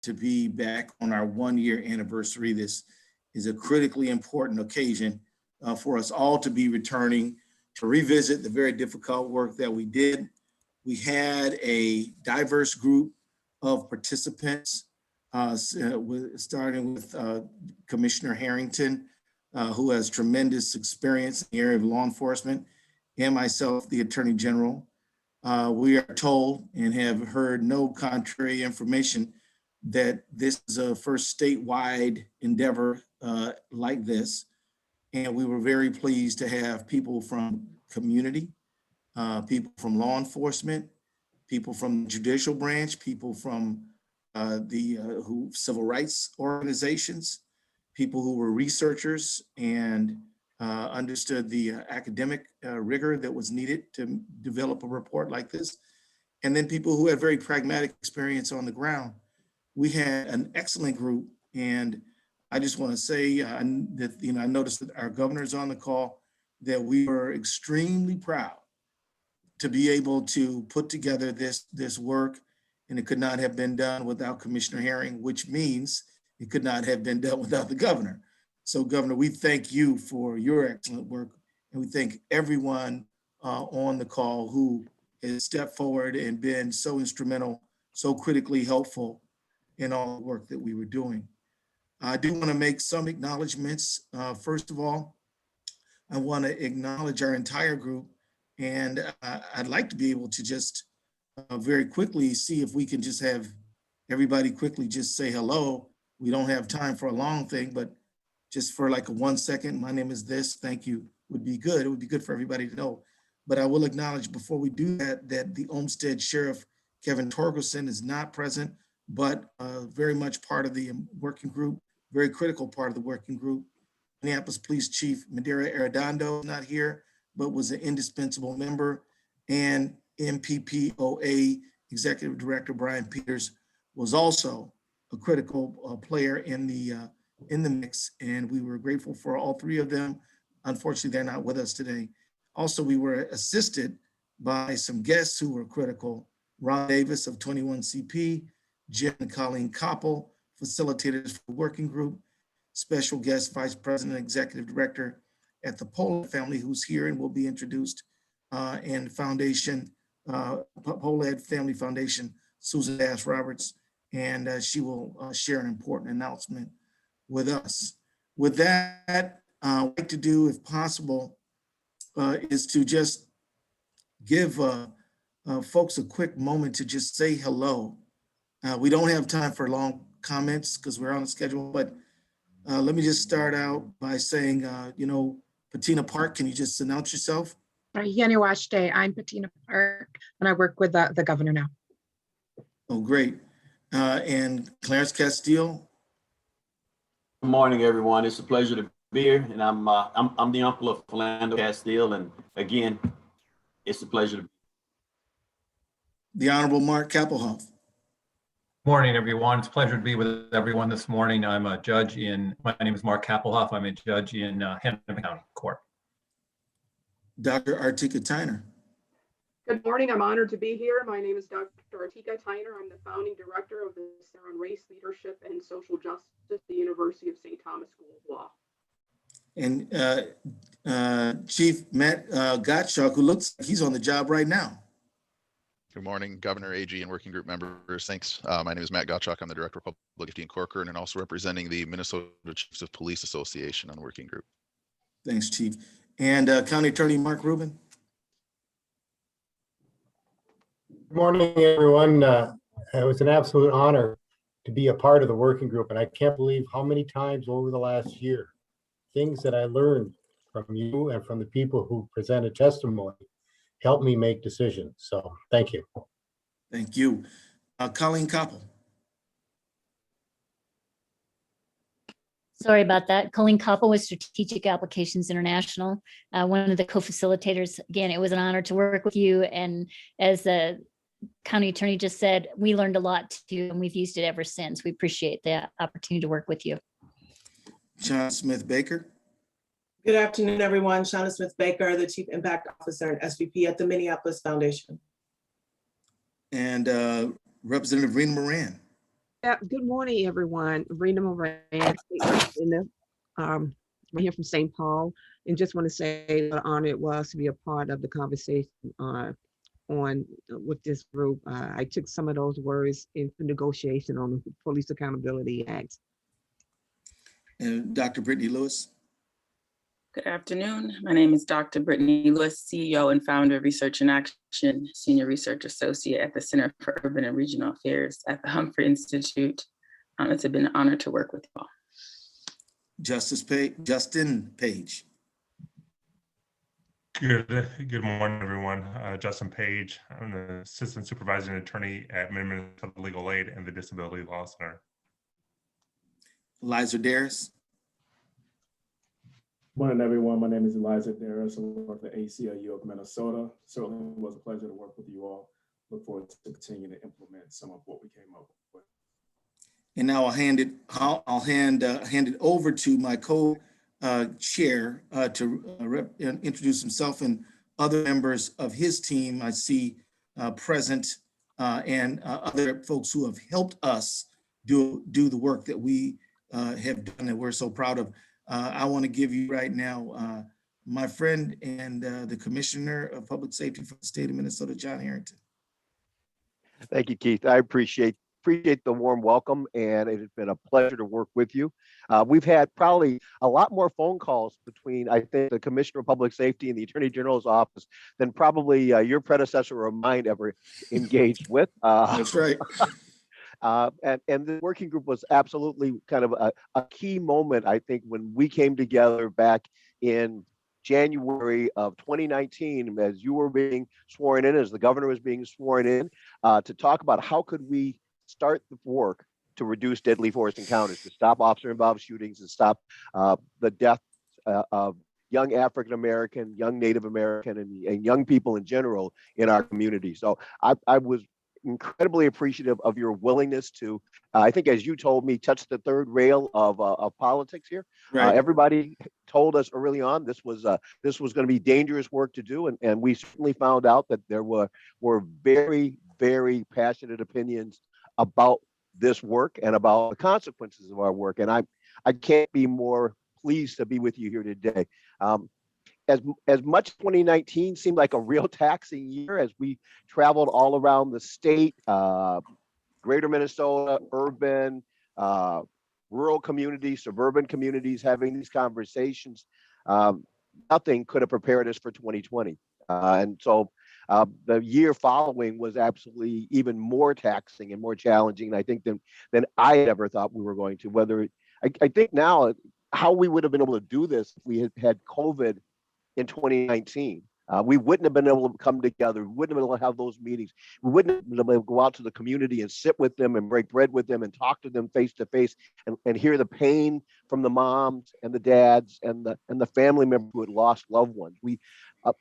to be back on our 1-year anniversary. This is a critically important occasion for us all to be returning to revisit the very difficult work that we did. We had a diverse group of participants, starting with Commissioner Harrington, who has tremendous experience in the area of law enforcement, and myself, the Attorney General. We are told and have heard no contrary information that this is a first statewide endeavor like this. And we were very pleased to have people from community, people from law enforcement, people from the judicial branch, people from the civil rights organizations, people who were researchers and understood the academic rigor that was needed to develop a report like this, and then people who had very pragmatic experience on the ground. We had an excellent group, and I just want to say that I noticed that our governor is on the call, that we were extremely proud to be able to put together this work, and it could not have been done without Commissioner Herring, which means it could not have been done without the governor. So Governor, we thank you for your excellent work, and we thank everyone on the call who has stepped forward and been so instrumental, so critically helpful in all the work that we were doing. I do want to make some acknowledgments. First of all, I want to acknowledge our entire group, and I'd like to be able to just very quickly see if we can just have everybody quickly just say hello. We don't have time for a long thing, but just for like a 1 second, my name is this, thank you, would be good. It would be good for everybody to know. But I will acknowledge before we do that, that the Olmsted Sheriff, Kevin Torgerson, is not present, but very much part of the working group, very critical part of the working group. Minneapolis Police Chief Madera Arredondo is not here, but was an indispensable member. And MPPOA Executive Director Brian Peters was also a critical player in the mix, and we were grateful for all three of them. Unfortunately, they're not with us today. Also, we were assisted by some guests who were critical. Ron Davis of 21CP, Jen and Colleen Koppel, facilitators for the working group, special guest Vice President, Executive Director at the Poland family, who's here and will be introduced, and Foundation, Poland Family Foundation, Susan Bass Roberts, and she will share an important announcement with us. With that, I'd like to do, if possible, is to just give folks a quick moment to just say hello. We don't have time for long comments because we're on the schedule, but let me just start out by saying, Patina Park, can you just announce yourself? Day. I'm Patina Park, and I work with the governor now. Oh, great. And Clarence Castile. Good morning, everyone. It's a pleasure to be here, and I'm the uncle of Philando Castile, and again, it's a pleasure to be. The Honorable Mark Kappelhoff. Morning, everyone. It's a pleasure to be with everyone this morning. My name is Mark Kappelhoff. I'm a judge in Hennepin County Court. Dr. Artika Tyner. Good morning. I'm honored to be here. My name is Dr. Artika Tyner. I'm the founding director of the Center on Race, Leadership, and Social Justice at the University of St. Thomas School of Law. And Chief Matt Gottschalk, who looks like he's on the job right now. Good morning, Governor, AG, and working group members. Thanks. My name is Matt Gottschalk. I'm the Director of Public Safety in Corcoran and also representing the Minnesota Chiefs of Police Association on the working group. Thanks, Chief. And County Attorney Mark Rubin. Good morning, everyone. It was an absolute honor to be a part of the working group, and I can't believe how many times over the last year, things that I learned from you and from the people who presented testimony helped me make decisions. So thank you. Thank you. Colleen Koppel. Sorry about that. Colleen Koppel with Strategic Applications International, one of the co-facilitators. Again, it was an honor to work with you. And as the county attorney just said, we learned a lot too, and we've used it ever since. We appreciate the opportunity to work with you. Shauna Smith Baker. Good afternoon, everyone. Shauna Smith Baker, the Chief Impact Officer and SVP at the Minneapolis Foundation. And Representative Rena Moran. Yeah, good morning, everyone. Rena Moran, State Representative, right here from St. Paul, and just want to say what an honor it was to be a part of the conversation with this group. I took some of those words into negotiation on the Police Accountability Act. And Dr. Brittany Lewis. Good afternoon. My name is Dr. Brittany Lewis, CEO and founder of Research in Action, Senior Research Associate at the Center for Urban and Regional Affairs at the Humphrey Institute. It's been an honor to work with you all. Justin Page. Good morning, everyone. Justin Page. I'm the Assistant Supervising Attorney at Minnesota Legal Aid and the Disability Law Center. Eliza Darris. Morning, everyone. My name is Eliza Darris. I work for ACLU of Minnesota. Certainly was a pleasure to work with you all. Look forward to continuing to implement some of what we came up with. And now I'll hand it over to my co-chair to introduce himself and other members of his team I see present and other folks who have helped us do the work that we have done that we're so proud of. I want to give you right now my friend and the Commissioner of Public Safety for the state of Minnesota, John Harrington. Thank you, Keith. I appreciate the warm welcome, and it has been a pleasure to work with you. We've had probably a lot more phone calls between, I think, the Commissioner of Public Safety and the Attorney General's office than probably your predecessor or mine ever engaged with. That's right. And the working group was absolutely kind of a key moment, I think, when we came together back in January of 2019, as you were being sworn in, as the governor was being sworn in, to talk about how could we start the work to reduce deadly force encounters, to stop officer-involved shootings, and stop the death of young African-American, young Native American, and young people in general in our community. So I was incredibly appreciative of your willingness to, I think, as you told me, touch the third rail of politics here. Right. Everybody told us early on this was going to be dangerous work to do, and we certainly found out that there were very, very passionate opinions about this work and about the consequences of our work. And I can't be more pleased to be with you here today. As much 2019 seemed like a real taxing year as we traveled all around the state, greater Minnesota, urban, rural communities, suburban communities, having these conversations, nothing could have prepared us for 2020. And so the year following was absolutely even more taxing and more challenging, I think, than I had ever thought we were going to. I think now how we would have been able to do this if we had COVID in 2019. We wouldn't have been able to come together. We wouldn't have been able to have those meetings. We wouldn't have been able to go out to the community and sit with them and break bread with them and talk to them face to face and hear the pain from the moms and the dads and the family members who had lost loved ones.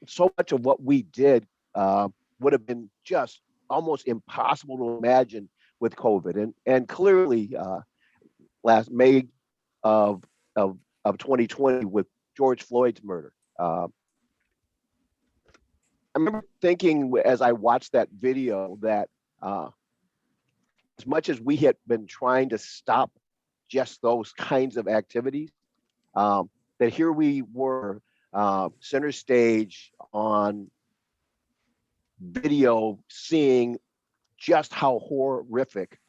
So much of what we did would have been just almost impossible to imagine with COVID. And clearly, last May of 2020 with George Floyd's murder. I remember thinking as I watched that video that as much as we had been trying to stop just those kinds of activities, that here we were center stage on video, seeing just how horrific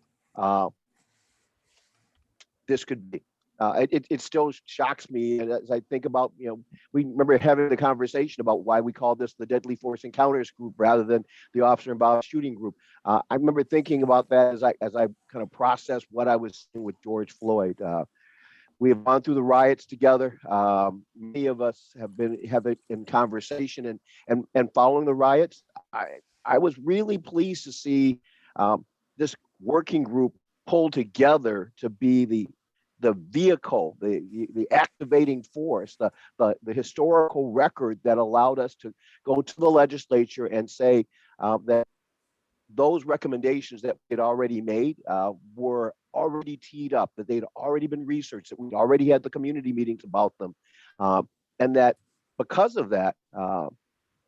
this could be. It still shocks me as I think about, we remember having the conversation about why we call this the Deadly Force Encounters Group rather than the Officer Involved Shooting Group. I remember thinking about that as I kind of processed what I was seeing with George Floyd. We have gone through the riots together. Many of us have been in conversation and following the riots. I was really pleased to see this working group pull together to be the vehicle, the activating force, the historical record that allowed us to go to the legislature and say that those recommendations that we'd already made were already teed up, that they'd already been researched, that we'd already had the community meetings about them. And that because of that,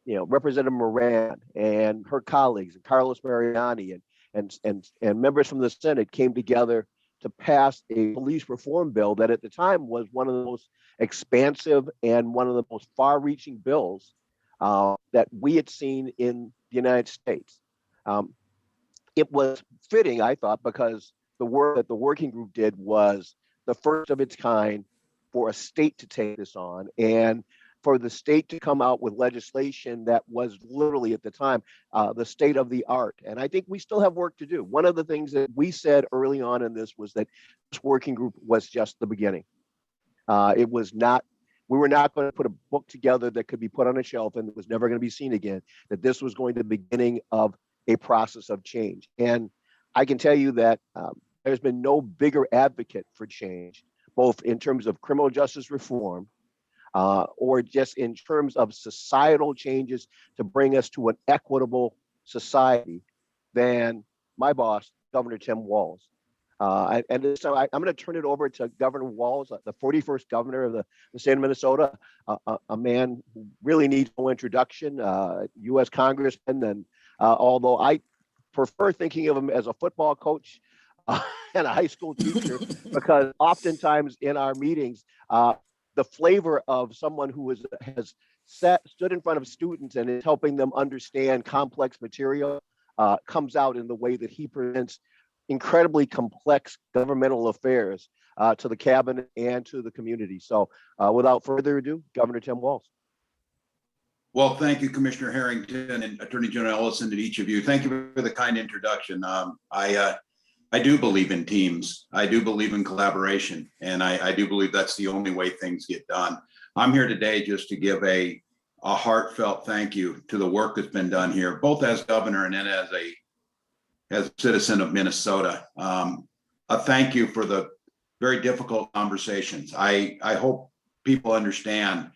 Representative Moran and her colleagues, and Carlos Mariani and members from the Senate came together to pass a police reform bill that at the time was one of the most expansive and one of the most far-reaching bills that we had seen in the United States. It was fitting, I thought, because the work that the working group did was the first of its kind for a state to take this on, and for the state to come out with legislation that was literally at the time the state of the art. And I think we still have work to do. One of the things that we said early on in this was that this working group was just the beginning. It was not, we were not going to put a book together that could be put on a shelf and it was never going to be seen again, that this was going to be the beginning of a process of change. And I can tell you that there's been no bigger advocate for change, both in terms of criminal justice reform, or just in terms of societal changes to bring us to an equitable society, than my boss, Governor Tim Walsh. And so I'm going to turn it over to Governor Walsh, the 41st governor of the state of Minnesota, a man who really needs no introduction, U.S. congressman. And although I prefer thinking of him as a football coach and a high school teacher, because oftentimes in our meetings, the flavor of someone who has stood in front of students and is helping them understand complex material comes out in the way that he presents incredibly complex governmental affairs to the cabinet and to the community. So without further ado, Governor Tim Walsh. Well, thank you, Commissioner Harrington and Attorney General Ellison, and each of you. Thank you for the kind introduction. I do believe in teams. I do believe in collaboration, and I do believe that's the only way things get done. I'm here today just to give a heartfelt thank you to the work that's been done here, both as governor and then as a citizen of Minnesota. A thank you for the very difficult conversations. I hope people understand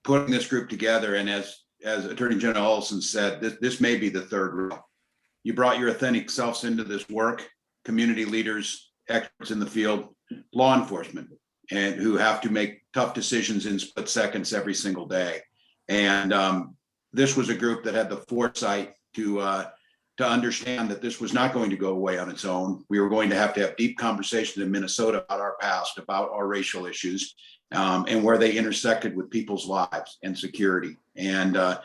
putting this group together, and as Attorney General Ellison said, this may be the third rail. You brought your authentic selves into this work, community leaders, experts in the field, law enforcement, and who have to make tough decisions in split seconds every single day. And this was a group that had the foresight to understand that this was not going to go away on its own. We were going to have deep conversations in Minnesota about our past, about our racial issues, and where they intersected with people's lives and security. And I,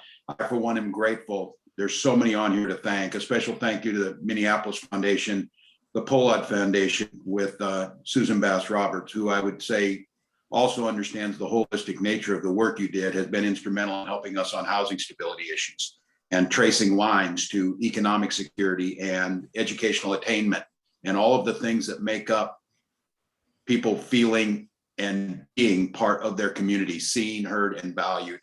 for one, am grateful. There's so many on here to thank. A special thank you to the Minneapolis Foundation, the Pollard Foundation with Susan Bass Roberts, who I would say also understands the holistic nature of the work you did, has been instrumental in helping us on housing stability issues and tracing lines to economic security and educational attainment and all of the things that make up people feeling and being part of their community, seen, heard, and valued.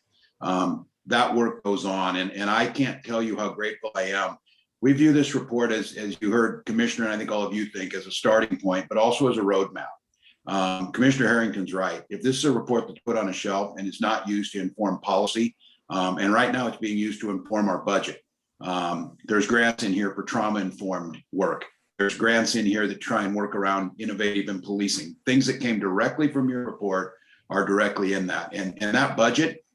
That work goes on, and I can't tell you how grateful I am. We view this report as you heard, Commissioner, and I think all of you think, as a starting point, but also as a roadmap. Commissioner Harrington's right. If this is a report that's put on a shelf and it's not used to inform policy, and right now it's being used to inform our budget. There's grants in here for trauma-informed work. There's grants in here that try and work around innovative and policing. Things that came directly from your report are directly in that. And that budget,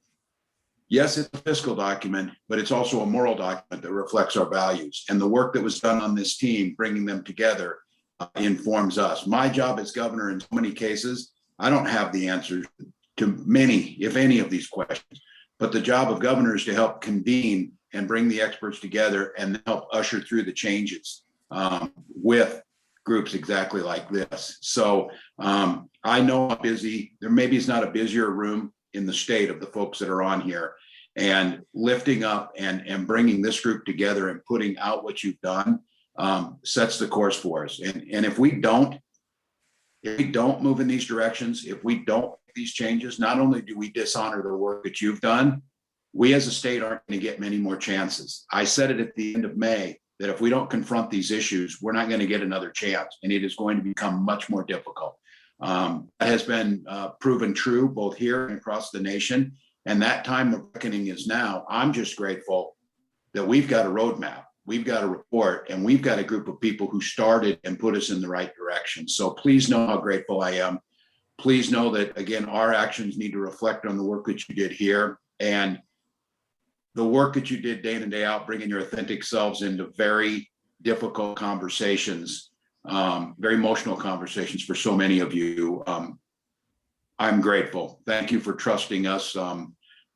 yes, it's a fiscal document, but it's also a moral document that reflects our values. And the work that was done on this team, bringing them together, informs us. My job as governor in so many cases, I don't have the answers to many, if any, of these questions. But the job of governor is to help convene and bring the experts together and help usher through the changes with groups exactly like this. So I know I'm busy. There maybe is not a busier room in the state of the folks that are on here, and lifting up and bringing this group together and putting out what you've done sets the course for us. And if we don't move in these directions, if we don't make these changes, not only do we dishonor the work that you've done, we as a state aren't going to get many more chances. I said it at the end of May that if we don't confront these issues, we're not going to get another chance, and it is going to become much more difficult. That has been proven true both here and across the nation, and that time of reckoning is now. I'm just grateful that we've got a roadmap, we've got a report, and we've got a group of people who started and put us in the right direction. So please know how grateful I am. Please know that, again, our actions need to reflect on the work that you did here, and the work that you did day in and day out, bringing your authentic selves into very, difficult conversations, very emotional conversations for so many of you. I'm grateful. Thank you for trusting us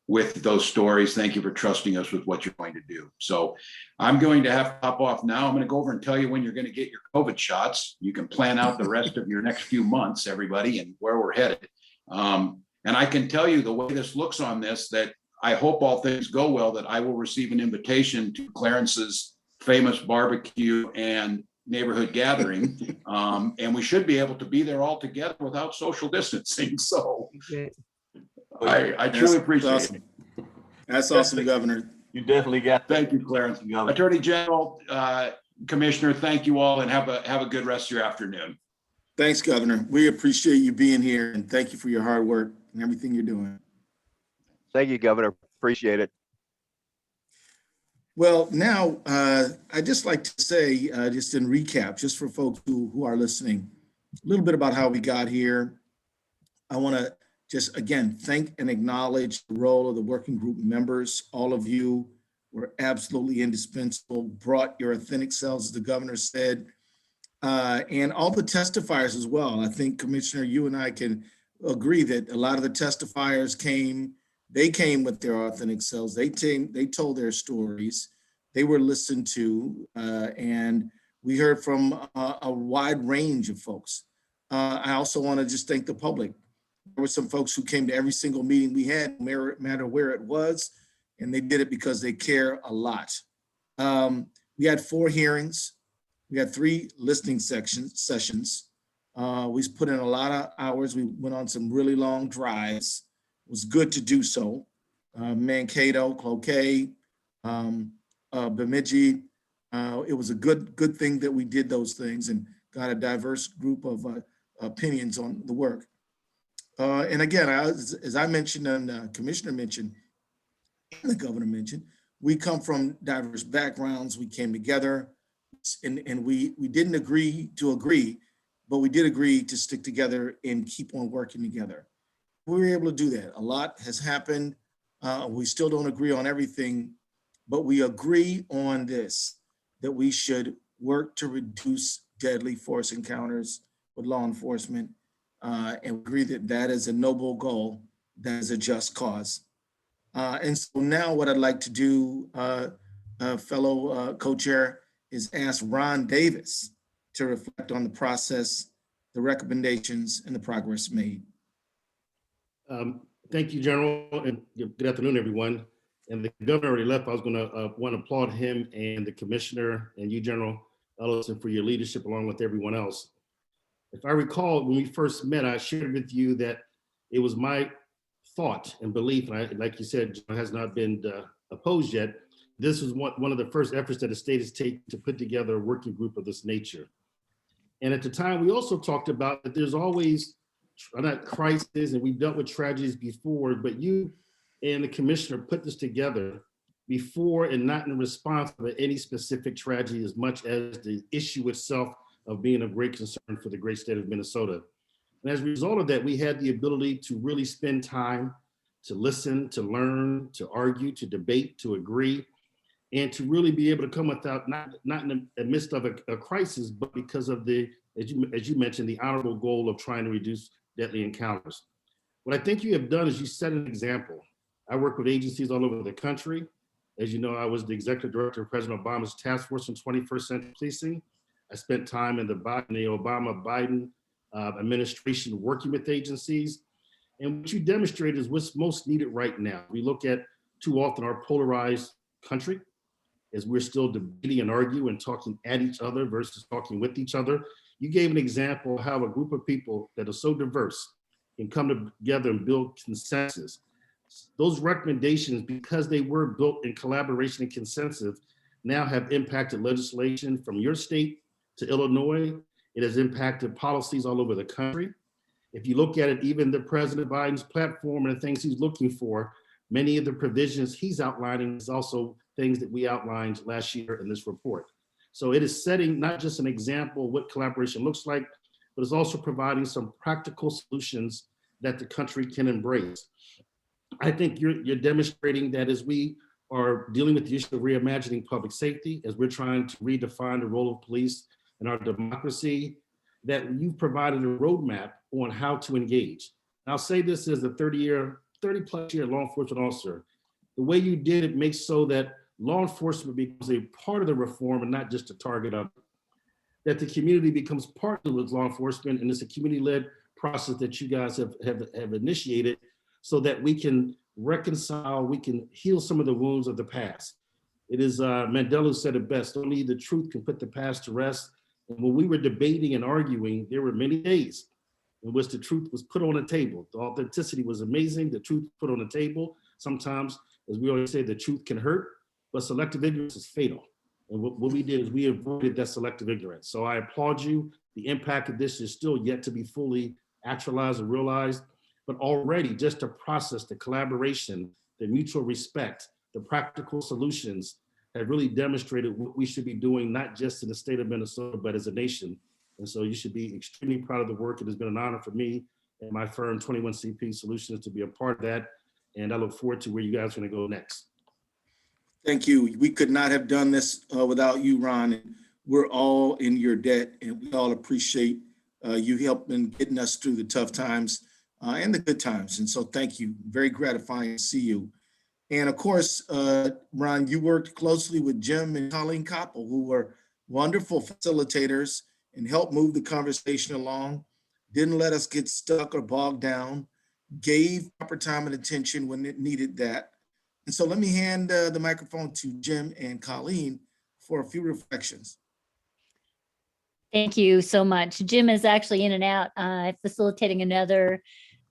with those stories. Thank you for trusting us with what you're going to do. So I'm going to have to hop off now. I'm going to go over and tell you when you're going to get your COVID shots. You can plan out the rest of your next few months, everybody, and where we're headed. And I can tell you the way this looks on this, that I hope all things go well, that I will receive an invitation to Clarence's famous barbecue and neighborhood gathering. And we should be able to be there all together without social distancing. So I truly appreciate it. That's awesome, Governor. You definitely got that. Thank you, Clarence. Attorney General, Commissioner, thank you all, and have a good rest of your afternoon. Thanks, Governor. We appreciate you being here, and thank you for your hard work and everything you're doing. Thank you, Governor. Appreciate it. Well, now, I'd just like to say, just in recap, just for folks who are listening, a little bit about how we got here. I want to just, again, thank and acknowledge the role of the working group members. All of you were absolutely indispensable, brought your authentic selves, as the governor said, and all the testifiers as well. I think, Commissioner, you and I can agree that a lot of the testifiers came with their authentic selves. They told their stories. They were listened to, and we heard from a wide range of folks. I also want to just thank the public. There were some folks who came to every single meeting we had, no matter where it was, and they did it because they care a lot. We had 4 hearings. We had 3 listening sessions. We put in a lot of hours. We went on some really long drives. It was good to do so. Mankato, Cloquet, Bemidji. It was a good thing that we did those things and got a diverse group of opinions on the work. And again, as I mentioned and Commissioner mentioned, and the governor mentioned, we come from diverse backgrounds. We came together and we didn't agree to agree, but we did agree to stick together and keep on working together. We were able to do that. A lot has happened. We still don't agree on everything, but we agree on this, that we should work to reduce deadly force encounters with law enforcement, and agree that that is a noble goal, that is a just cause. And so now what I'd like to do, fellow co-chair, is ask Ron Davis to reflect on the process, the recommendations, and the progress made. Thank you, General, and good afternoon, everyone. And the governor already left. I was going to want to applaud him and the commissioner and you, General Ellison, for your leadership along with everyone else. If I recall, when we first met, I shared with you that it was my thought and belief, and like you said, has not been opposed yet. This was one of the first efforts that the state has taken to put together a working group of this nature. And at the time, we also talked about that there's always not crises, and we've dealt with tragedies before, but you and the commissioner put this together before and not in response to any specific tragedy as much as the issue itself of being of great concern for the great state of Minnesota. And as a result of that, we had the ability to really spend time to listen, to learn, to argue, to debate, to agree, and to really be able to come without, not in the midst of a crisis, but because of the, as you mentioned, the honorable goal of trying to reduce deadly encounters. What I think you have done is you set an example. I work with agencies all over the country. As you know, I was the executive director of President Obama's task force on 21st century policing. I spent time in the Obama-Biden administration working with agencies. And what you demonstrated is what's most needed right now. We look at too often our polarized country as we're still debating and arguing and talking at each other versus talking with each other. You gave an example of how a group of people that are so diverse can come together and build consensus. Those recommendations, because they were built in collaboration and consensus, now have impacted legislation from your state to Illinois. It has impacted policies all over the country. If you look at it, even the President Biden's platform and the things he's looking for, many of the provisions he's outlining is also things that we outlined last year in this report. So it is setting not just an example of what collaboration looks like, but it's also providing some practical solutions that the country can embrace. I think you're demonstrating that as we are dealing with the issue of reimagining public safety as we're trying to redefine the role of police in our democracy, that you've provided a roadmap on how to engage. And I'll say this as a 30+ year law enforcement officer. The way you did it makes so that law enforcement becomes a part of the reform and not just a target of it. That the community becomes part of law enforcement, and it's a community-led process that you guys have initiated so that we can reconcile, we can heal some of the wounds of the past. It is Mandela who said it best, only the truth can put the past to rest. And when we were debating and arguing, there were many days in which the truth was put on the table. The authenticity was amazing, the truth put on the table. Sometimes, as we always say, the truth can hurt, but selective ignorance is fatal. And what we did is we avoided that selective ignorance. So I applaud you. The impact of this is still yet to be fully actualized and realized, but already just the process, the collaboration, the mutual respect, the practical solutions have really demonstrated what we should be doing, not just in the state of Minnesota, but as a nation. And so you should be extremely proud of the work. It has been an honor for me and my firm, 21CP Solutions, to be a part of that. And I look forward to where you guys are going to go next. Thank you. We could not have done this without you, Ron. And we're all in your debt, and we all appreciate you helping getting us through the tough times and the good times. And so thank you. Very gratifying to see you. And of course, Ron, you worked closely with Jim and Colleen Koppel, who were wonderful facilitators and helped move the conversation along, didn't let us get stuck or bogged down, gave proper time and attention when it needed that. And so let me hand the microphone to Jim and Colleen for a few reflections. Thank you so much. Jim is actually in and out facilitating another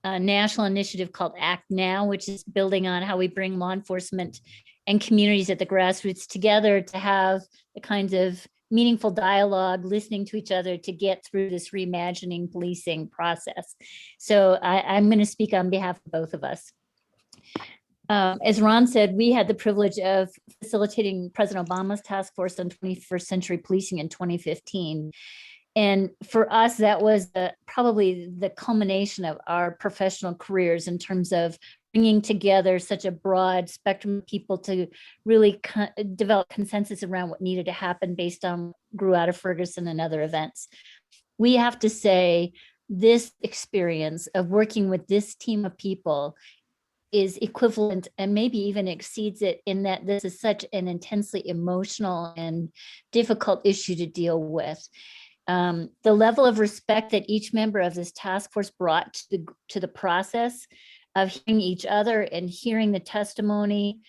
national initiative called Act Now, which is building on how we bring law enforcement and communities at the grassroots together to have the kinds of meaningful dialogue, listening to each other to get through this reimagining policing process. So I'm going to speak on behalf of both of us. As Ron said, we had the privilege of facilitating President Obama's task force on 21st century policing in 2015. And for us, that was probably the culmination of our professional careers in terms of bringing together such a broad spectrum of people to really develop consensus around what needed to happen based on what grew out of Ferguson and other events. We have to say this experience of working with this team of people is equivalent and maybe even exceeds it in that this is such an intensely emotional and difficult issue to deal with. The level of respect that each member of this task force brought to the process of hearing each other and hearing the testimony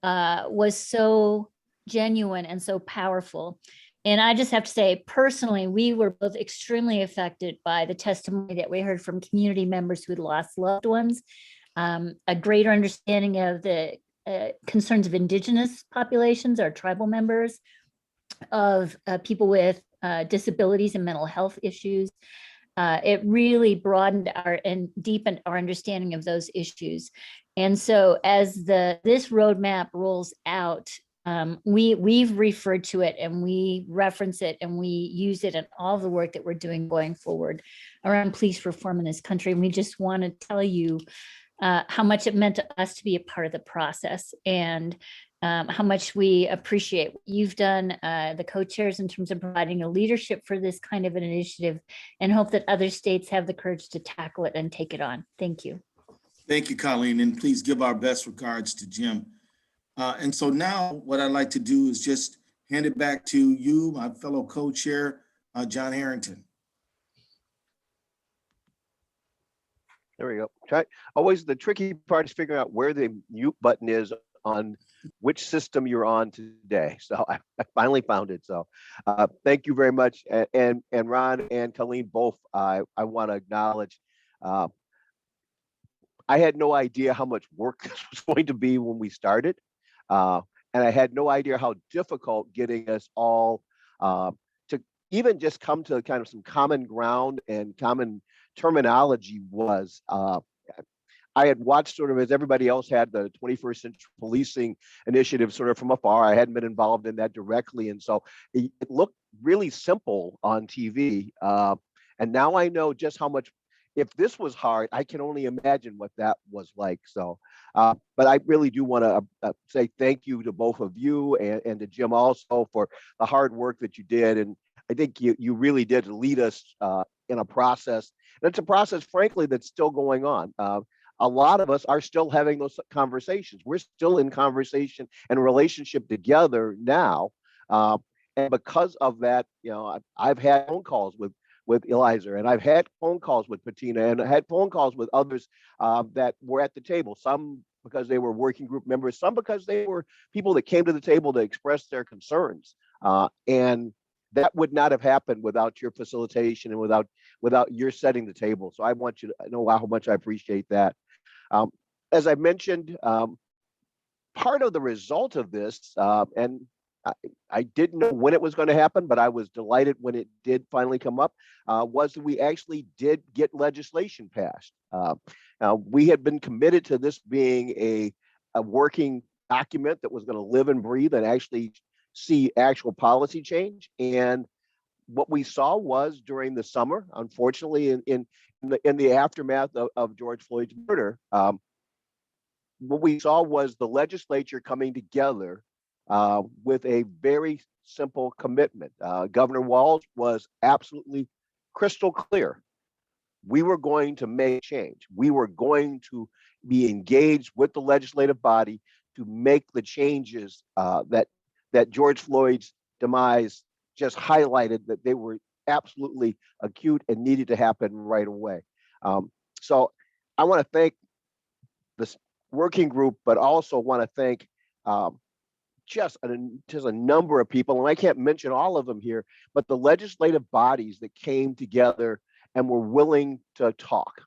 was so genuine and so powerful. And I just have to say, personally, we were both extremely affected by the testimony that we heard from community members who had lost loved ones, a greater understanding of the concerns of indigenous populations, our tribal members, of people with disabilities and mental health issues. It really broadened and deepened our understanding of those issues. And so as this roadmap rolls out, we've referred to it and we reference it and we use it in all the work that we're doing going forward around police reform in this country. And we just want to tell you how much it meant to us to be a part of the process and how much we appreciate what you've done, the co-chairs, in terms of providing a leadership for this kind of an initiative, and hope that other states have the courage to tackle it and take it on. Thank you. Thank you, Colleen, and please give our best regards to Jim. And so now what I'd like to do is just hand it back to you, my fellow co-chair, John Harrington. There we go. Always the tricky part is figuring out where the mute button is on which system you're on today. So I finally found it. So thank you very much. And Ron and Colleen both, I want to acknowledge. I had no idea how much work this was going to be when we started. And I had no idea how difficult getting us all to even just come to kind of some common ground and common terminology was. I had watched sort of as everybody else had the 21st century policing initiative sort of from afar. I hadn't been involved in that directly. And so it looked really simple on TV. And now I know just how much if this was hard, I can only imagine what that was like. So, but I really do want to say thank you to both of you and to Jim also for the hard work that you did. And I think you really did lead us in a process. And it's a process, frankly, that's still going on. A lot of us are still having those conversations. We're still in conversation and relationship together now. And because of that, I've had phone calls with Eliza, and I've had phone calls with Patina, and I had phone calls with others that were at the table. Some because they were working group members, some because they were people that came to the table to express their concerns. And that would not have happened without your facilitation and without your setting the table. So I want you to know how much I appreciate that. As I mentioned, part of the result of this, and I didn't know when it was going to happen, but I was delighted when it did finally come up, was that we actually did get legislation passed. We had been committed to this being a working document that was going to live and breathe and actually see actual policy change. And what we saw was during the summer, unfortunately, in the aftermath of George Floyd's murder, what we saw was the legislature coming together with a very simple commitment. Governor Walsh was absolutely crystal clear. We were going to make change. We were going to be engaged with the legislative body to make the changes that George Floyd's demise just highlighted, that they were absolutely acute and needed to happen right away. So I want to thank this working group, but also want to thank just a number of people, and I can't mention all of them here, but the legislative bodies that came together and were willing to talk.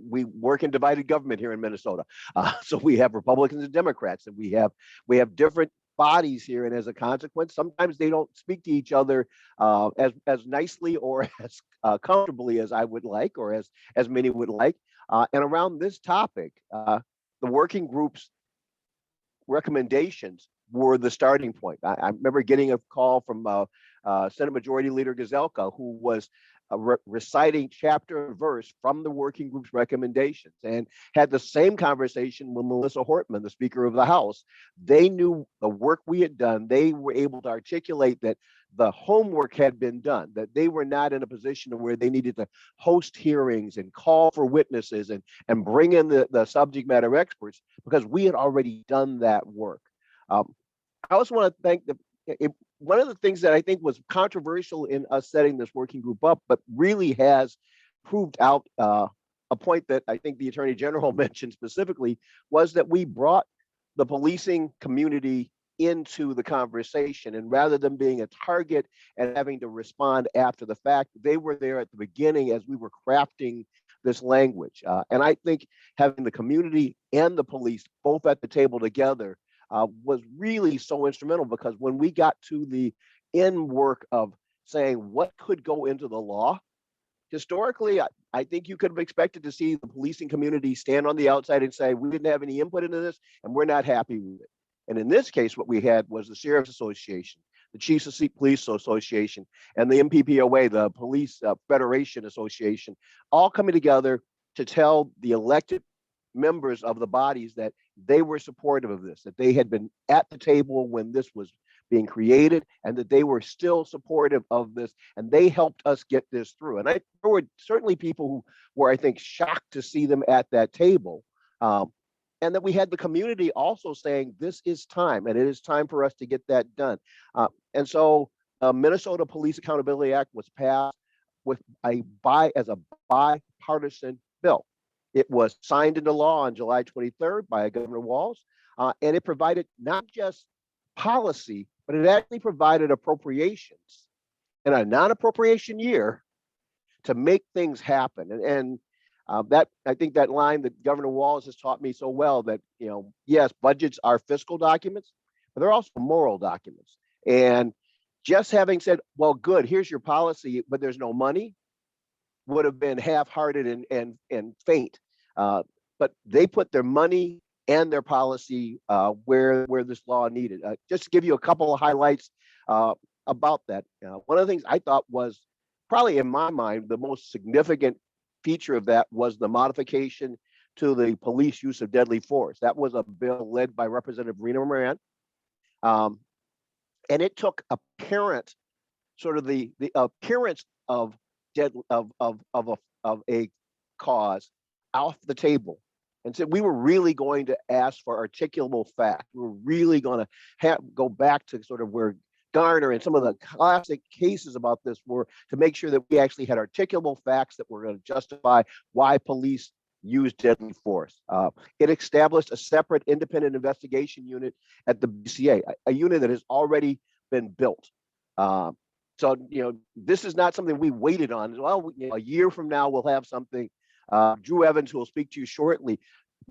We work in divided government here in Minnesota. So we have Republicans and Democrats, and we have different bodies here, and as a consequence, sometimes they don't speak to each other as nicely or as comfortably as I would like, or as many would like. And around this topic, the working group's recommendations were the starting point. I remember getting a call from Senate Majority Leader Gazelka, who was reciting chapter and verse from the working group's recommendations, and had the same conversation with Melissa Hortman, the Speaker of the House. They knew the work we had done. They were able to articulate that the homework had been done, that they were not in a position where they needed to host hearings and call for witnesses and bring in the subject matter experts, because we had already done that work. I also want to thank one of the things that I think was controversial in us setting this working group up, but really has proved out a point that I think the Attorney General mentioned specifically, was that we brought the policing community into the conversation. And rather than being a target and having to respond after the fact, they were there at the beginning as we were crafting this language. And I think having the community and the police both at the table together was really so instrumental, because when we got to the end work of saying what could go into the law, historically, I think you could have expected to see the policing community stand on the outside and say, we didn't have any input into this and we're not happy with it. And in this case, what we had was the Sheriff's Association, the Chiefs of Police Association, and the MPPOA, the Police Federation Association, all coming together to tell the elected members of the bodies that they were supportive of this, that they had been at the table when this was being created, and that they were still supportive of this, and they helped us get this through. And there were certainly people who were, I think, shocked to see them at that table. And that we had the community also saying, this is time, and it is time for us to get that done. And so the Minnesota Police Accountability Act was passed as a bipartisan bill. It was signed into law on July 23rd by Governor Walsh, and it provided not just policy, but it actually provided appropriations in a non-appropriation year to make things happen. And that, I think that line that Governor Walsh has taught me so well, that, yes, budgets are fiscal documents, but they're also moral documents. And just having said, well, good, here's your policy, but there's no money, would have been half-hearted and faint. But they put their money and their policy where this law needed. Just to give you a couple of highlights about that. One of the things I thought was probably, in my mind, the most significant feature of that was the modification to the police use of deadly force. That was a bill led by Representative Rena Moran. And it took apparent, sort of the appearance of a cause off the table, and said we were really going to ask for articulable fact. We were really going to go back to sort of where Garner and some of the classic cases about this were, to make sure that we actually had articulable facts that were going to justify why police used deadly force. It established a separate independent investigation unit at the BCA, a unit that has already been built. So, this is not something we waited on. Well, a year from now, we'll have something. Drew Evans, who will speak to you shortly,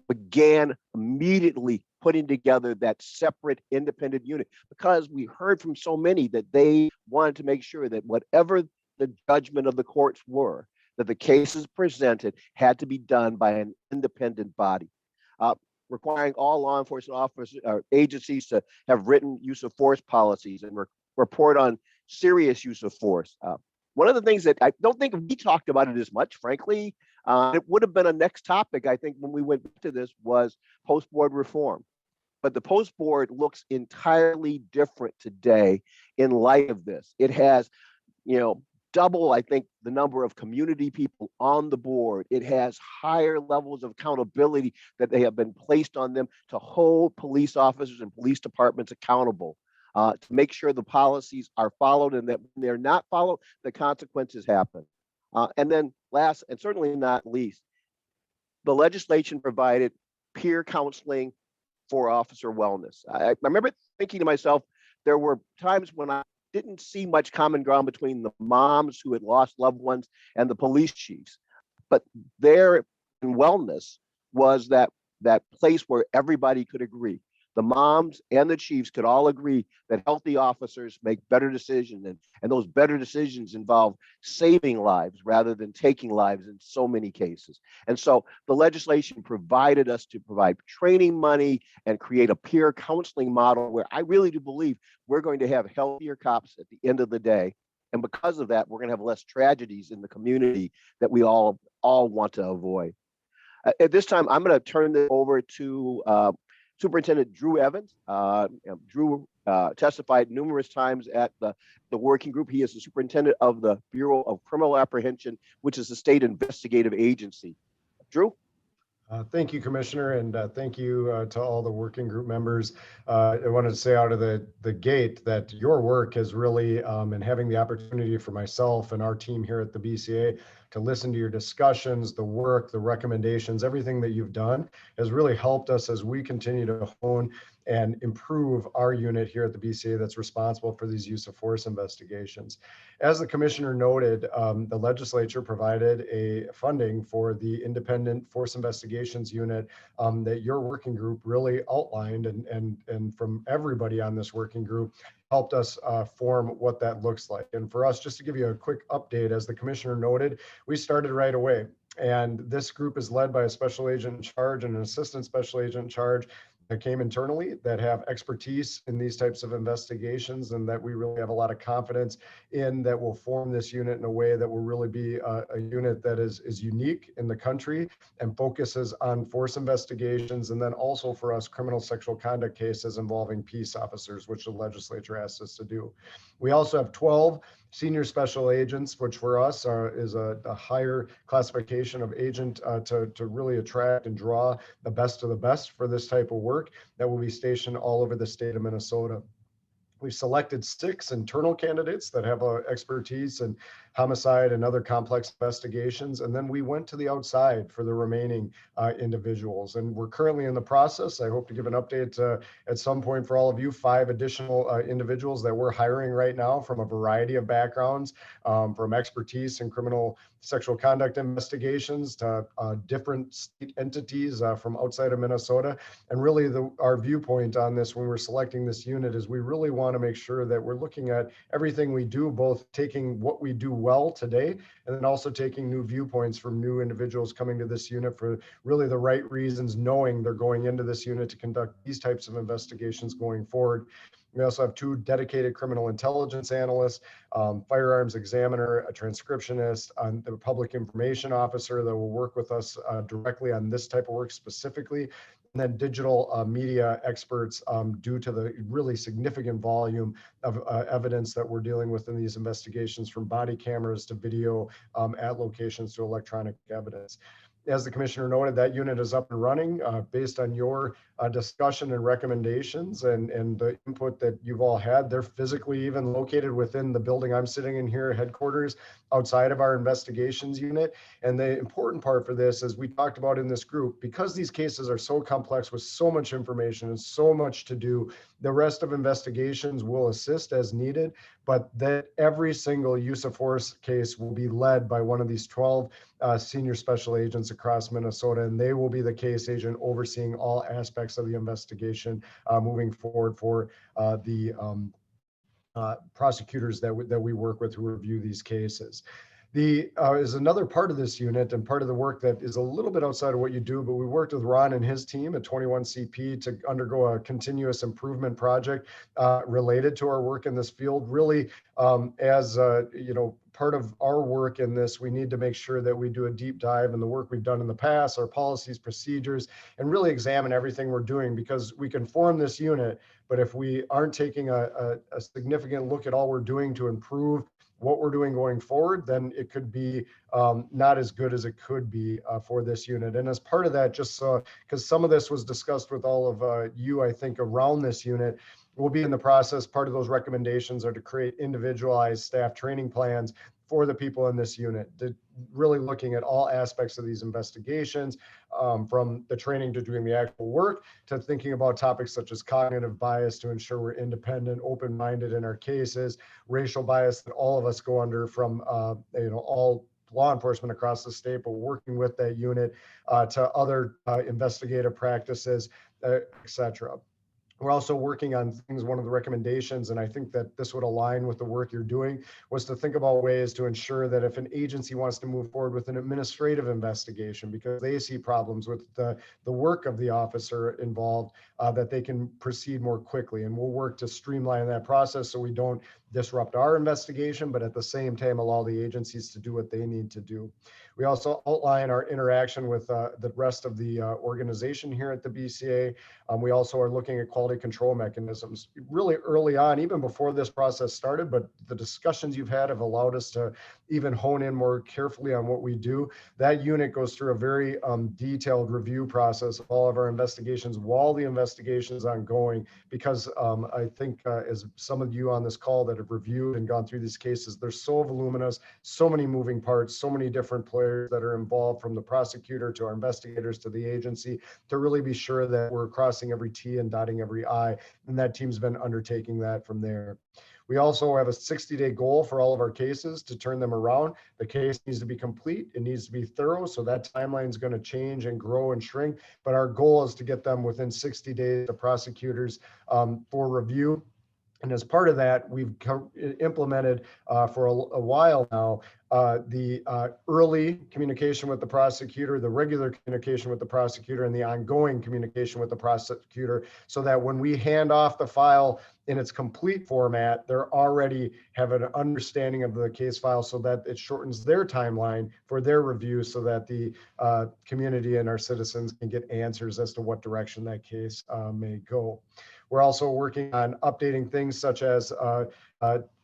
began immediately putting together that separate independent unit, because we heard from so many that they wanted to make sure that whatever the judgment of the courts were, that the cases presented had to be done by an independent body, requiring all law enforcement officers or agencies to have written use of force policies and report on serious use of force. One of the things that I don't think we talked about it as much, frankly, it would have been a next topic, I think, when we went to this, was post-board reform. But the post-board looks entirely different today in light of this. It has, double, I think, the number of community people on the board. It has higher levels of accountability that they have been placed on them to hold police officers and police departments accountable, to make sure the policies are followed, and that when they're not followed, the consequences happen. And then last, and certainly not least, the legislation provided peer counseling for officer wellness. I remember thinking to myself, there were times when I didn't see much common ground between the moms who had lost loved ones and the police chiefs, but their wellness was that place where everybody could agree. The moms and the chiefs could all agree that healthy officers make better decisions, and those better decisions involve saving lives rather than taking lives in so many cases. And so the legislation provided us to provide training money and create a peer counseling model where I really do believe we're going to have healthier cops at the end of the day. And because of that, we're going to have less tragedies in the community that we all want to avoid. At this time, I'm going to turn this over to Superintendent Drew Evans. Drew testified numerous times at the working group. He is the superintendent of the Bureau of Criminal Apprehension, which is a state investigative agency. Drew? Thank you, Commissioner, and thank you to all the working group members. I wanted to say out of the gate that your work has really, and having the opportunity for myself and our team here at the BCA to listen to your discussions, the work, the recommendations, everything that you've done has really helped us as we continue to hone and improve our unit here at the BCA that's responsible for these use of force investigations. As the Commissioner noted, the legislature provided a funding for the independent force investigations unit that your working group really outlined, and from everybody on this working group helped us form what that looks like. And for us, just to give you a quick update, as the Commissioner noted, we started right away. And this group is led by a special agent in charge and an assistant special agent in charge that came internally, that have expertise in these types of investigations, and that we really have a lot of confidence in, that will form this unit in a way that will really be a unit that is unique in the country and focuses on force investigations, and then also for us, criminal sexual conduct cases involving peace officers, which the legislature asked us to do. We also have 12 senior special agents, which for us is a higher classification of agent to really attract and draw the best of the best for this type of work, that will be stationed all over the state of Minnesota. We've selected 6 internal candidates that have expertise in homicide and other complex investigations. And then we went to the outside for the remaining individuals. And we're currently in the process. I hope to give an update at some point for all of you, 5 additional individuals that we're hiring right now from a variety of backgrounds, from expertise in criminal sexual conduct investigations to different state entities from outside of Minnesota. And really our viewpoint on this when we're selecting this unit is we really want to make sure that we're looking at everything we do, both taking what we do well today and then also taking new viewpoints from new individuals coming to this unit for really the right reasons, knowing they're going into this unit to conduct these types of investigations going forward. We also have 2 dedicated criminal intelligence analysts, firearms examiner, a transcriptionist, the public information officer that will work with us directly on this type of work specifically, and then digital media experts due to the really significant volume of evidence that we're dealing with in these investigations, from body cameras to video at locations to electronic evidence. As the commissioner noted, that unit is up and running based on your discussion and recommendations and the input that you've all had. They're physically even located within the building I'm sitting in here, headquarters, outside of our investigations unit. And the important part for this, as we talked about in this group, because these cases are so complex with so much information and so much to do, the rest of investigations will assist as needed, but that every single use of force case will be led by one of these 12 senior special agents across Minnesota, and they will be the case agent overseeing all aspects of the investigation moving forward for the prosecutors that we work with who review these cases. Is another part of this unit and part of the work that is a little bit outside of what you do, but we worked with Ron and his team at 21CP to undergo a continuous improvement project related to our work in this field. Really, as you know, part of our work in this, we need to make sure that we do a deep dive in the work we've done in the past, our policies, procedures, and really examine everything we're doing, because we can form this unit, but if we aren't taking a significant look at all we're doing to improve what we're doing going forward, then it could be not as good as it could be for this unit. And as part of that, just because some of this was discussed with all of you, I think, around this unit, we'll be in the process. Part of those recommendations are to create individualized staff training plans for the people in this unit, really looking at all aspects of these investigations, from the training to doing the actual work, to thinking about topics such as cognitive bias to ensure we're independent, open-minded in our cases, racial bias that all of us go under from all law enforcement across the state, but working with that unit to other investigative practices, et cetera. We're also working on things, one of the recommendations, and I think that this would align with the work you're doing, was to think about ways to ensure that if an agency wants to move forward with an administrative investigation because they see problems with the work of the officer involved, that they can proceed more quickly. And we'll work to streamline that process so we don't disrupt our investigation, but at the same time allow the agencies to do what they need to do. We also outline our interaction with the rest of the organization here at the BCA. We also are looking at quality control mechanisms really early on, even before this process started, but the discussions you've had have allowed us to even hone in more carefully on what we do. That unit goes through a very detailed review process of all of our investigations while the investigation is ongoing, because I think as some of you on this call that have reviewed and gone through these cases, they're so voluminous, so many moving parts, so many different players that are involved, from the prosecutor to our investigators to the agency, to really be sure that we're crossing every T and dotting every I. And that team's been undertaking that from there. We also have a 60-day goal for all of our cases to turn them around. The case needs to be complete. It needs to be thorough. So that timeline is going to change and grow and shrink. But our goal is to get them within 60 days to prosecutors for review. And as part of that, we've implemented for a while now the early communication with the prosecutor, the regular communication with the prosecutor, and the ongoing communication with the prosecutor, so that when we hand off the file in its complete format, they're already have an understanding of the case file, so that it shortens their timeline for their review, so that the community and our citizens can get answers as to what direction that case may go. We're also working on updating things such as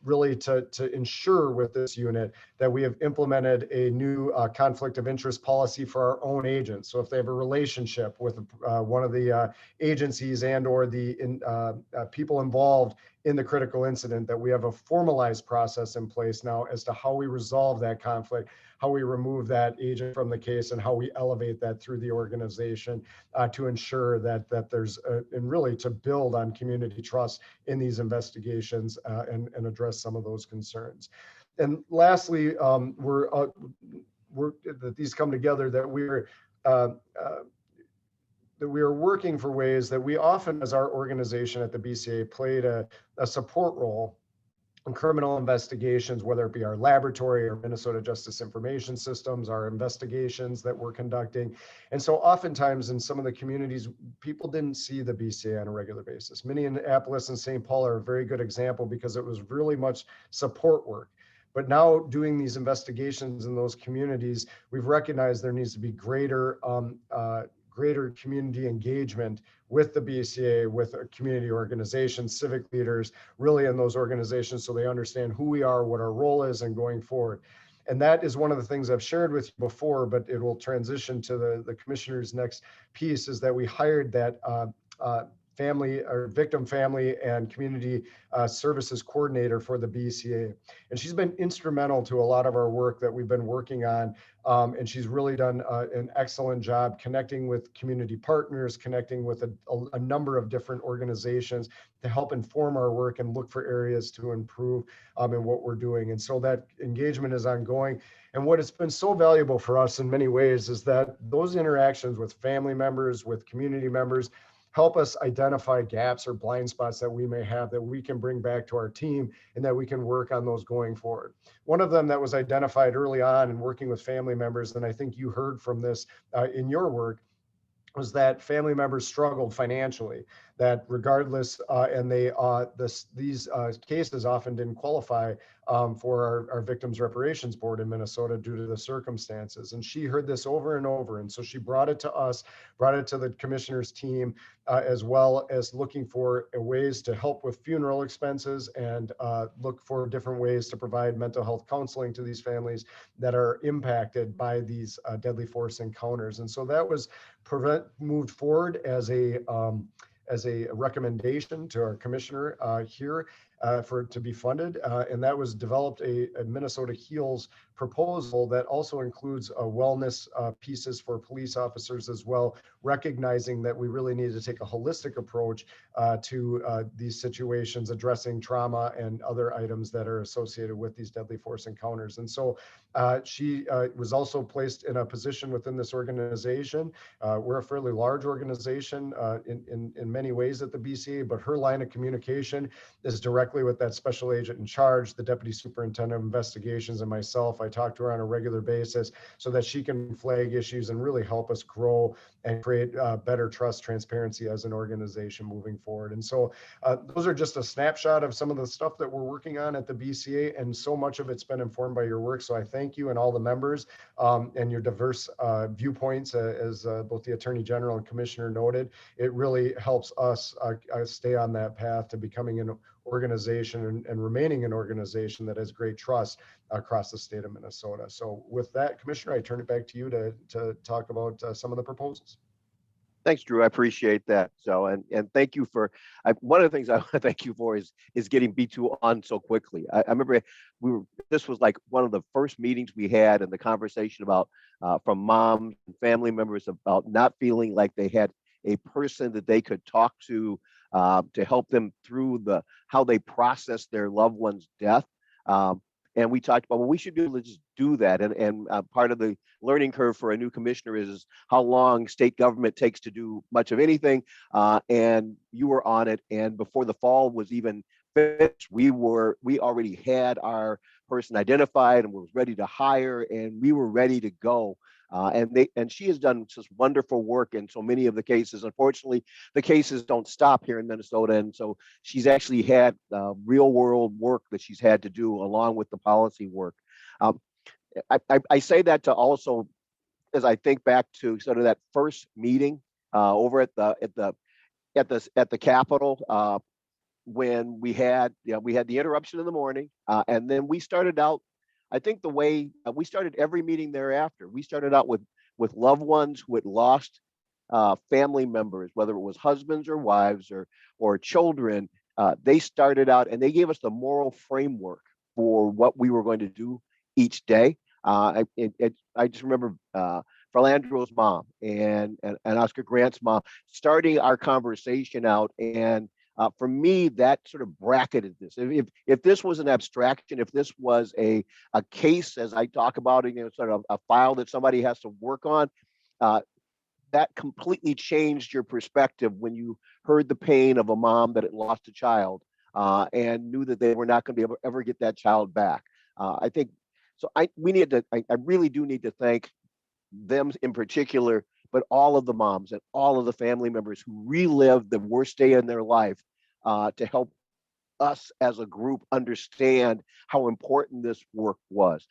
really to ensure with this unit that we have implemented a new conflict of interest policy for our own agents. So if they have a relationship with one of the agencies and or the people involved in the critical incident, that we have a formalized process in place now as to how we resolve that conflict, how we remove that agent from the case, and how we elevate that through the organization to ensure that there's and really to build on community trust in these investigations and address some of those concerns. And lastly, that these come together, that we are working for ways that we often, as our organization at the BCA, played a support role criminal investigations, whether it be our laboratory or Minnesota Justice Information Systems, our investigations that we're conducting. And so oftentimes in some of the communities, people didn't see the BCA on a regular basis. Minneapolis and St. Paul are a very good example because it was really much support work. But now doing these investigations in those communities, we've recognized there needs to be greater community engagement with the BCA, with community organizations, civic leaders, really in those organizations, so they understand who we are, what our role is, and going forward. And that is one of the things I've shared with you before, but it will transition to the commissioner's next piece, is that we hired that family or victim family and community services coordinator for the BCA. And she's been instrumental to a lot of our work that we've been working on. And she's really done an excellent job connecting with community partners, connecting with a number of different organizations to help inform our work and look for areas to improve in what we're doing. And so that engagement is ongoing. And what has been so valuable for us in many ways is that those interactions with family members, with community members, help us identify gaps or blind spots that we may have that we can bring back to our team and that we can work on those going forward. One of them that was identified early on in working with family members, and I think you heard from this in your work, was that family members struggled financially, that regardless, and these cases often didn't qualify for our Victims Reparations Board in Minnesota due to the circumstances. And she heard this over and over. And so she brought it to us, brought it to the commissioner's team, as well as looking for ways to help with funeral expenses and look for different ways to provide mental health counseling to these families that are impacted by these deadly force encounters. And so that was moved forward as a recommendation to our commissioner here for it to be funded. And that was developed a Minnesota Heals proposal that also includes wellness pieces for police officers as well, recognizing that we really need to take a holistic approach to these situations, addressing trauma and other items that are associated with these deadly force encounters. And so she was also placed in a position within this organization. We're a fairly large organization in many ways at the BCA, but her line of communication is directly with that special agent in charge, the deputy superintendent of investigations, and myself. I talk to her on a regular basis so that she can flag issues and really help us grow and create better trust, transparency as an organization moving forward. And so those are just a snapshot of some of the stuff that we're working on at the BCA, and so much of it's been informed by your work. So I thank you and all the members and your diverse viewpoints, as both the Attorney General and Commissioner noted. It really helps us stay on that path to becoming an organization and remaining an organization that has great trust across the state of Minnesota. So with that, Commissioner, I turn it back to you to talk about some of the proposals. Thanks, Drew. I appreciate that. So, and thank you for, one of the things I want to thank you for is getting B2 on so quickly. I remember this was like one of the first meetings we had, and the conversation about from moms and family members about not feeling like they had a person that they could talk to help them through how they process their loved one's death. And we talked about, well, we should be able to just do that. And part of the learning curve for a new commissioner is how long state government takes to do much of anything. And you were on it. And before the fall was even finished, we already had our person identified and was ready to hire, and we were ready to go. And she has done just wonderful work in so many of the cases. Unfortunately, the cases don't stop here in Minnesota, and so she's actually had real world work that she's had to do along with the policy work. I say that to also, as I think back to sort of that first meeting over at the Capitol when we had the interruption in the morning, and then we started out. I think the way we started every meeting thereafter, we started out with loved ones who had lost family members, whether it was husbands or wives or children. They started out and they gave us the moral framework for what we were going to do each day. I just remember Philandro's mom and Oscar Grant's mom starting our conversation out, and for me, that sort of bracketed this. If this was an abstraction, if this was a case, as I talk about it, sort of a file that somebody has to work on, that completely changed your perspective when you heard the pain of a mom that had lost a child. and knew that they were not going to be able to ever get that child back. I think so. I really do need to thank them in particular, but all of the moms and all of the family members who relived the worst day in their life to help us as a group understand how important this work was.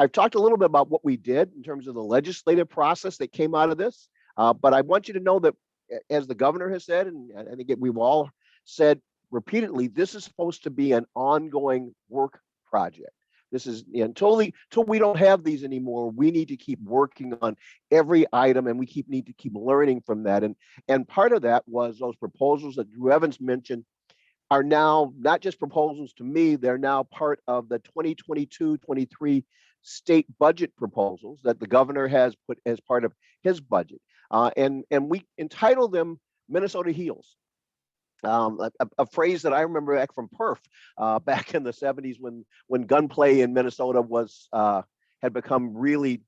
I've talked a little bit about what we did in terms of the legislative process that came out of this, but I want you to know that, as the governor has said, and I think we've all said repeatedly, this is supposed to be an ongoing work project. This is until we don't have these anymore, we need to keep working on every item, and we need to keep learning from that. And part of that was those proposals that Drew Evans mentioned are now not just proposals to me, they're now part of the 2022-23 state budget proposals that the governor has put as part of his budget. And we entitled them Minnesota Heals. A phrase that I remember back from Perf back in the 70s when gunplay in Minnesota was had become really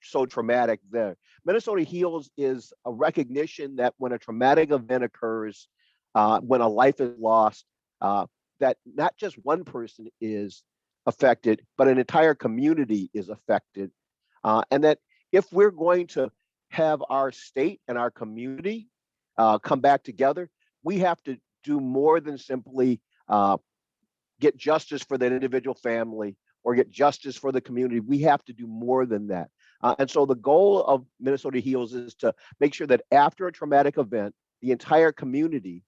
so traumatic there. Minnesota Heals is a recognition that when a traumatic event occurs, when a life is lost, that not just one person is affected, but an entire community is affected. And that if we're going to have our state and our community come back together, we have to do more than simply get justice for that individual family or get justice for the community. We have to do more than that. And so the goal of Minnesota Heals is to make sure that after a traumatic event, the entire community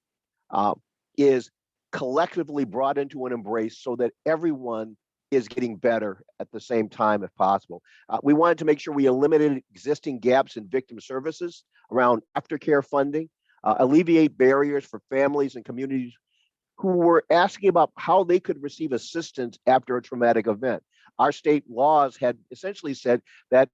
is collectively brought into an embrace so that everyone is getting better at the same time if possible. We wanted to make sure we eliminated existing gaps in victim services around aftercare funding, alleviate barriers for families and communities who were asking about how they could receive assistance after a traumatic event. Our state laws had essentially said that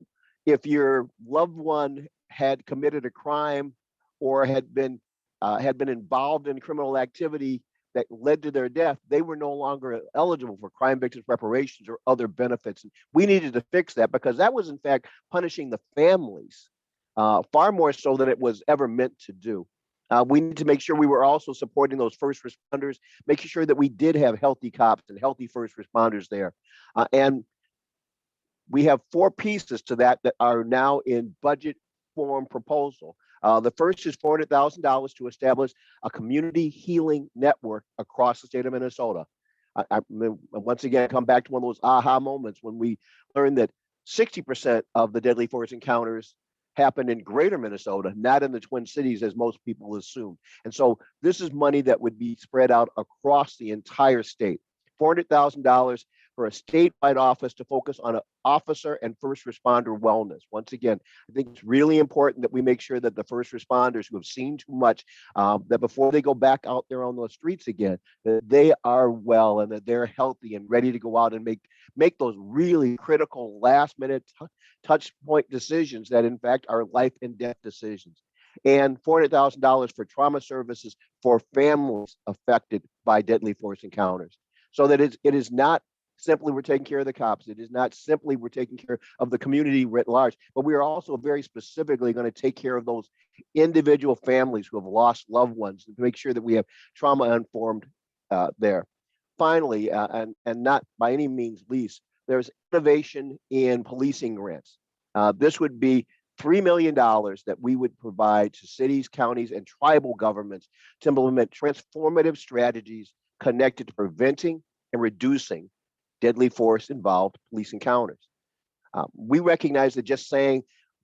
if your loved one had committed a crime or had been involved in criminal activity that led to their death, they were no longer eligible for crime victims reparations or other benefits. And we needed to fix that because that was in fact punishing the families far more so than it was ever meant to do. We need to make sure we were also supporting those first responders, making sure that we did have healthy cops and healthy first responders there. And we have 4 pieces to that are now in budget form proposal. The first is $400,000 to establish a community healing network across the state of Minnesota. I once again come back to one of those aha moments when we learned that 60% of the deadly force encounters happen in greater Minnesota, not in the Twin Cities as most people assume. And so this is money that would be spread out across the entire state. $400,000 for a statewide office to focus on officer and first responder wellness. Once again, I think it's really important that we make sure that the first responders who have seen too much, that before they go back out there on the streets again, that they are well and that they're healthy and ready to go out and make those really critical last minute touch point decisions that in fact are life and death decisions. And $400,000 for trauma services for families affected by deadly force encounters. So that it is not simply we're taking care of the cops. It is not simply we're taking care of the community writ large, but we are also very specifically going to take care of those individual families who have lost loved ones to make sure that we have trauma informed there. Finally, and not by any means least, there's innovation in policing grants. This would be $3 million that we would provide to cities, counties, and tribal governments to implement transformative strategies connected to preventing and reducing deadly force involved police encounters. We recognize that just saying,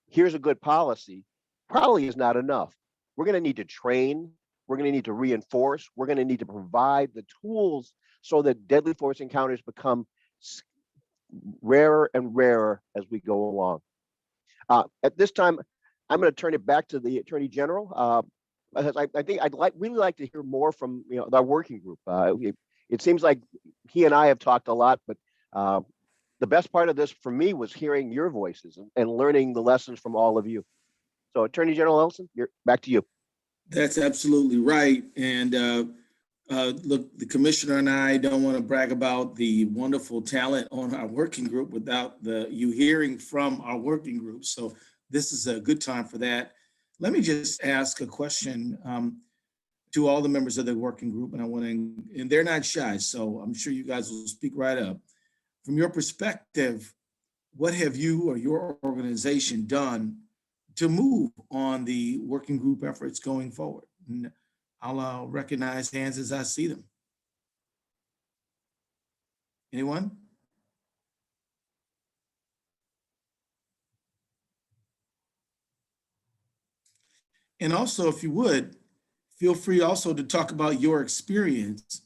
here's a good policy, probably is not enough. We're going to need to train, we're going to need to reinforce, we're going to need to provide the tools so that deadly force encounters become rarer and rarer as we go along. At this time, I'm going to turn it back to the Attorney General. I think I'd really like to hear more from our working group. It seems like he and I have talked a lot, but the best part of this for me was hearing your voices and learning the lessons from all of you. So Attorney General Ellison, back to you. That's absolutely right. And look, the commissioner and I don't want to brag about the wonderful talent on our working group without you hearing from our working group. So this is a good time for that. Let me just ask a question. to all the members of the working group, and I want to, and they're not shy, so I'm sure you guys will speak right up. From your perspective, what have you or your organization done to move on the working group efforts going forward? And I'll recognize hands as I see them. Anyone? And also, if you would, feel free also to talk about your experience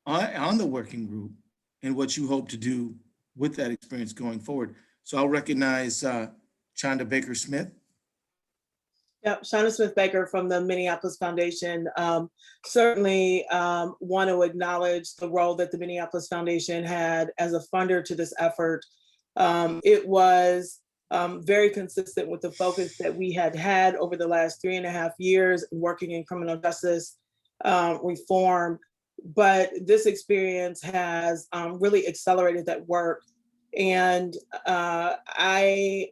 on the working group and what you hope to do with that experience going forward. So I'll recognize Chanda Baker-Smith. Yep, Shauna Smith Baker from the Minneapolis Foundation. Certainly want to acknowledge the role that the Minneapolis Foundation had as a funder to this effort. It was very consistent with the focus that we had had over the last 3.5 years working in criminal justice reform. But this experience has really accelerated that work. And I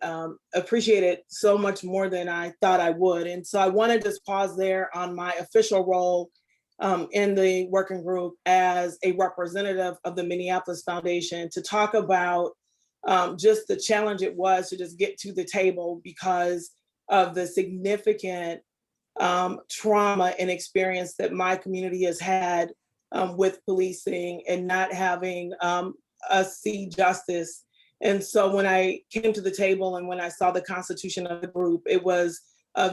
appreciate it so much more than I thought I would. And so I want to just pause there on my official role in the working group as a representative of the Minneapolis Foundation to talk about just the challenge it was to just get to the table because of the significant trauma and experience that my community has had with policing and not having us see justice. And so when I came to the table and when I saw the constitution of the group, it was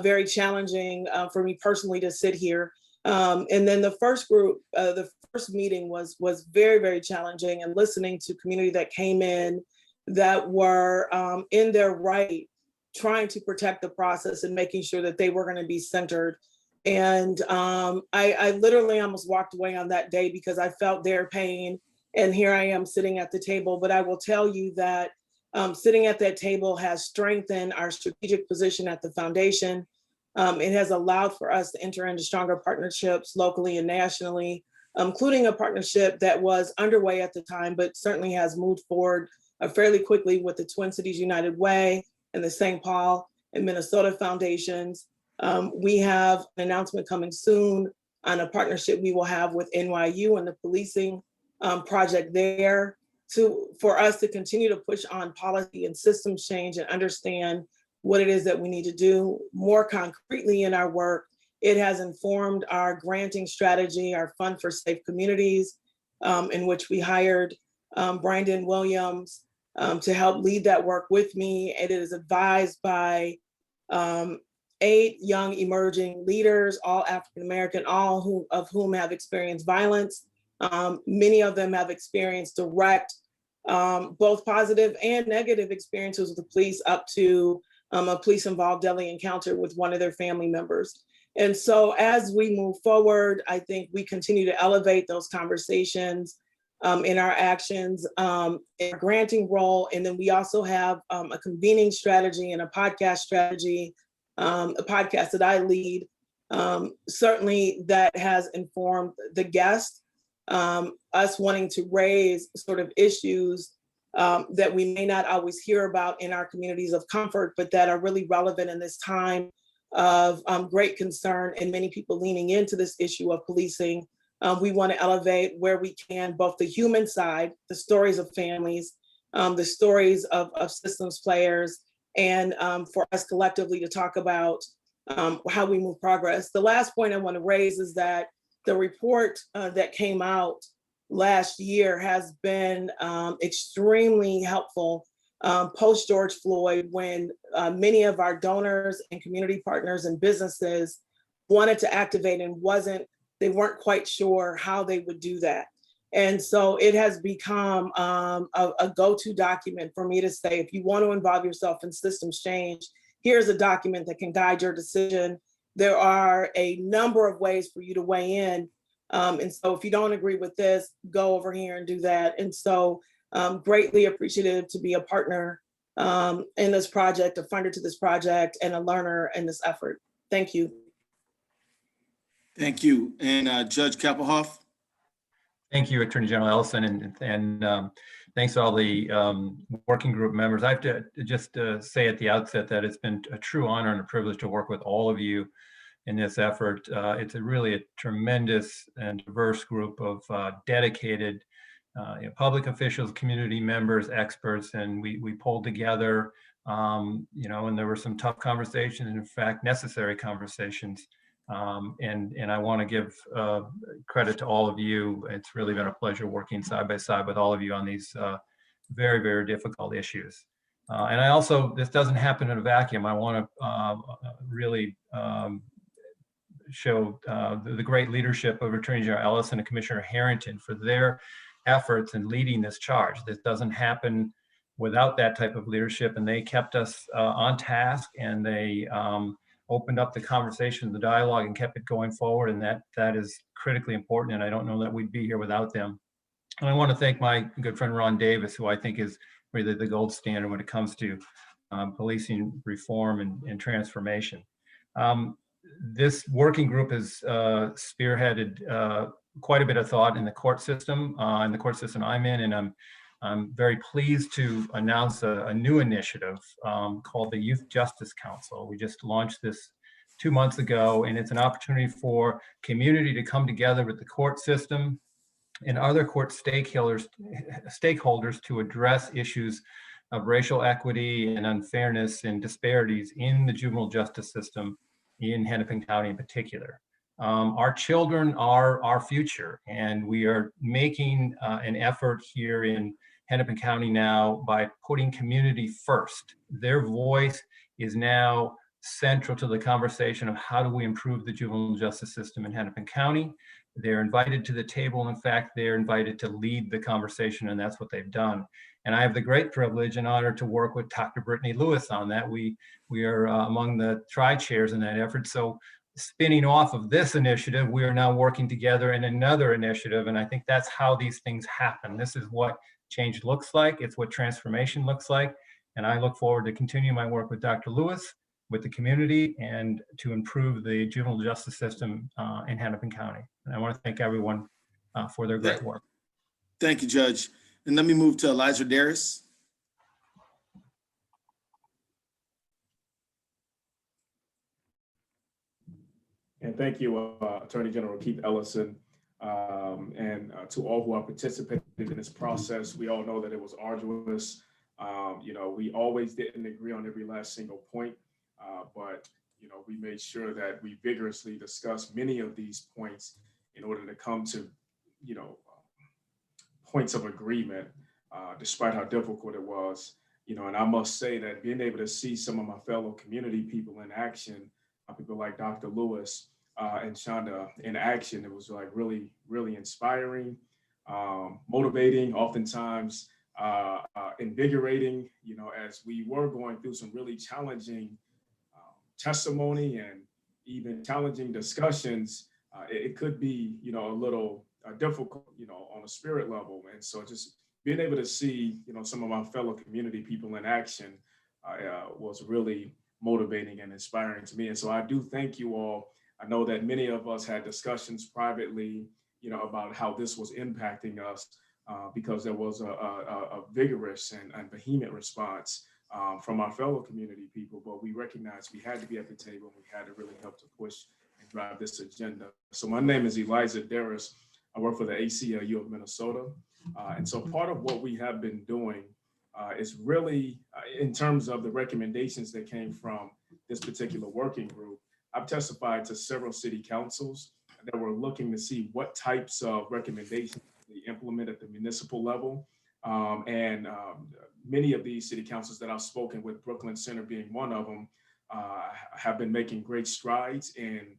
very challenging for me personally to sit here. And then the first group, the first meeting was very, very challenging, and listening to community that came in that were in their right, trying to protect the process and making sure that they were going to be centered. And I literally almost walked away on that day because I felt their pain. And here I am sitting at the table. But I will tell you that sitting at that table has strengthened our strategic position at the foundation. It has allowed for us to enter into stronger partnerships locally and nationally, including a partnership that was underway at the time, but certainly has moved forward fairly quickly with the Twin Cities United Way and the St. Paul and Minnesota Foundations. We have an announcement coming soon on a partnership we will have with NYU and the policing project there for us to continue to push on policy and systems change and understand what it is that we need to do more concretely in our work. It has informed our granting strategy, our Fund for Safe Communities, in which we hired Brandon Williams to help lead that work with me. It is advised by 8 young emerging leaders, all African-American, all of whom have experienced violence. Many of them have experienced direct, both positive and negative experiences with the police, up to a police-involved deadly encounter with one of their family members. And so as we move forward, I think we continue to elevate those conversations in our actions, in our granting role. And then we also have a convening strategy and a podcast strategy, a podcast that I lead, certainly that has informed the guests, us wanting to raise sort of issues that we may not always hear about in our communities of comfort, but that are really relevant in this time of great concern and many people leaning into this issue of policing. We want to elevate where we can, both the human side, the stories of families, the stories of systems players, and for us collectively to talk about how we move progress. The last point I want to raise is that the report that came out last year has been extremely helpful post George Floyd, when many of our donors and community partners and businesses wanted to activate and they weren't quite sure how they would do that. And so it has become a go-to document for me to say, if you want to involve yourself in systems change, here's a document that can guide your decision. There are a number of ways for you to weigh in. And so if you don't agree with this, go over here and do that. And so greatly appreciative to be a partner in this project, a funder to this project, and a learner in this effort. Thank you. Thank you. And Judge Kappelhoff. Thank you, Attorney General Ellison, and thanks to all the working group members. I have to just say at the outset that it's been a true honor and a privilege to work with all of you in this effort. It's really a tremendous and diverse group of dedicated public officials, community members, experts, and we pulled together, and there were some tough conversations, in fact, necessary conversations. And I want to give credit to all of you. It's really been a pleasure working side by side with all of you on these very, very difficult issues. And I also, this doesn't happen in a vacuum. I want to really show the great leadership of Attorney General Ellison and Commissioner Harrington for their efforts in leading this charge. This doesn't happen without that type of leadership, and they kept us on task, and they opened up the conversation, the dialogue, and kept it going forward, and that is critically important, and I don't know that we'd be here without them. And I want to thank my good friend Ron Davis, who I think is really the gold standard when it comes to policing reform and transformation. This working group has spearheaded quite a bit of thought in the court system I'm in, and I'm very pleased to announce a new initiative called the Youth Justice Council. We just launched this 2 months ago, and it's an opportunity for community to come together with the court system and other court stakeholders to address issues of racial equity and unfairness and disparities in the juvenile justice system in Hennepin County in particular. Our children are our future, and we are making an effort here in Hennepin County now by putting community first. Their voice is now central to the conversation of how do we improve the juvenile justice system in Hennepin County. They're invited to the table. In fact, they're invited to lead the conversation, and that's what they've done. And I have the great privilege and honor to work with Dr. Brittany Lewis on that. We are among the tri-chairs in that effort. So spinning off of this initiative, we are now working together in another initiative, and I think that's how these things happen. This is what change looks like. It's what transformation looks like. And I look forward to continuing my work with Dr. Lewis, with the community, and to improve the juvenile justice system in Hennepin County. And I want to thank everyone for their great work. Thank you, Judge. And let me move to Elijah Darris. And thank you, Attorney General Keith Ellison, and to all who are participating in this process. We all know that it was arduous. We always didn't agree on every last single point, but we made sure that we vigorously discussed many of these points in order to come to, points of agreement, despite how difficult it was. And I must say that being able to see some of my fellow community people in action, people like Dr. Lewis and Shonda in action, it was like really, really inspiring, motivating, oftentimes invigorating, as we were going through some really challenging testimony and even challenging discussions. It could be, a little difficult, on a spirit level. And so just being able to see, some of my fellow community people in action was really motivating and inspiring to me. And so I do thank you all. I know that many of us had discussions privately, about how this was impacting us because there was a vigorous and vehement response from our fellow community people, but we recognized we had to be at the table and we had to really help to push and drive this agenda. So my name is Elijah Darris. I work for the ACLU of Minnesota. And so part of what we have been doing is really in terms of the recommendations that came from this particular working group. I've testified to several city councils that were looking to see what types of recommendations they implement at the municipal level. Many of these city councils that I've spoken with, Brooklyn Center being one of them, have been making great strides in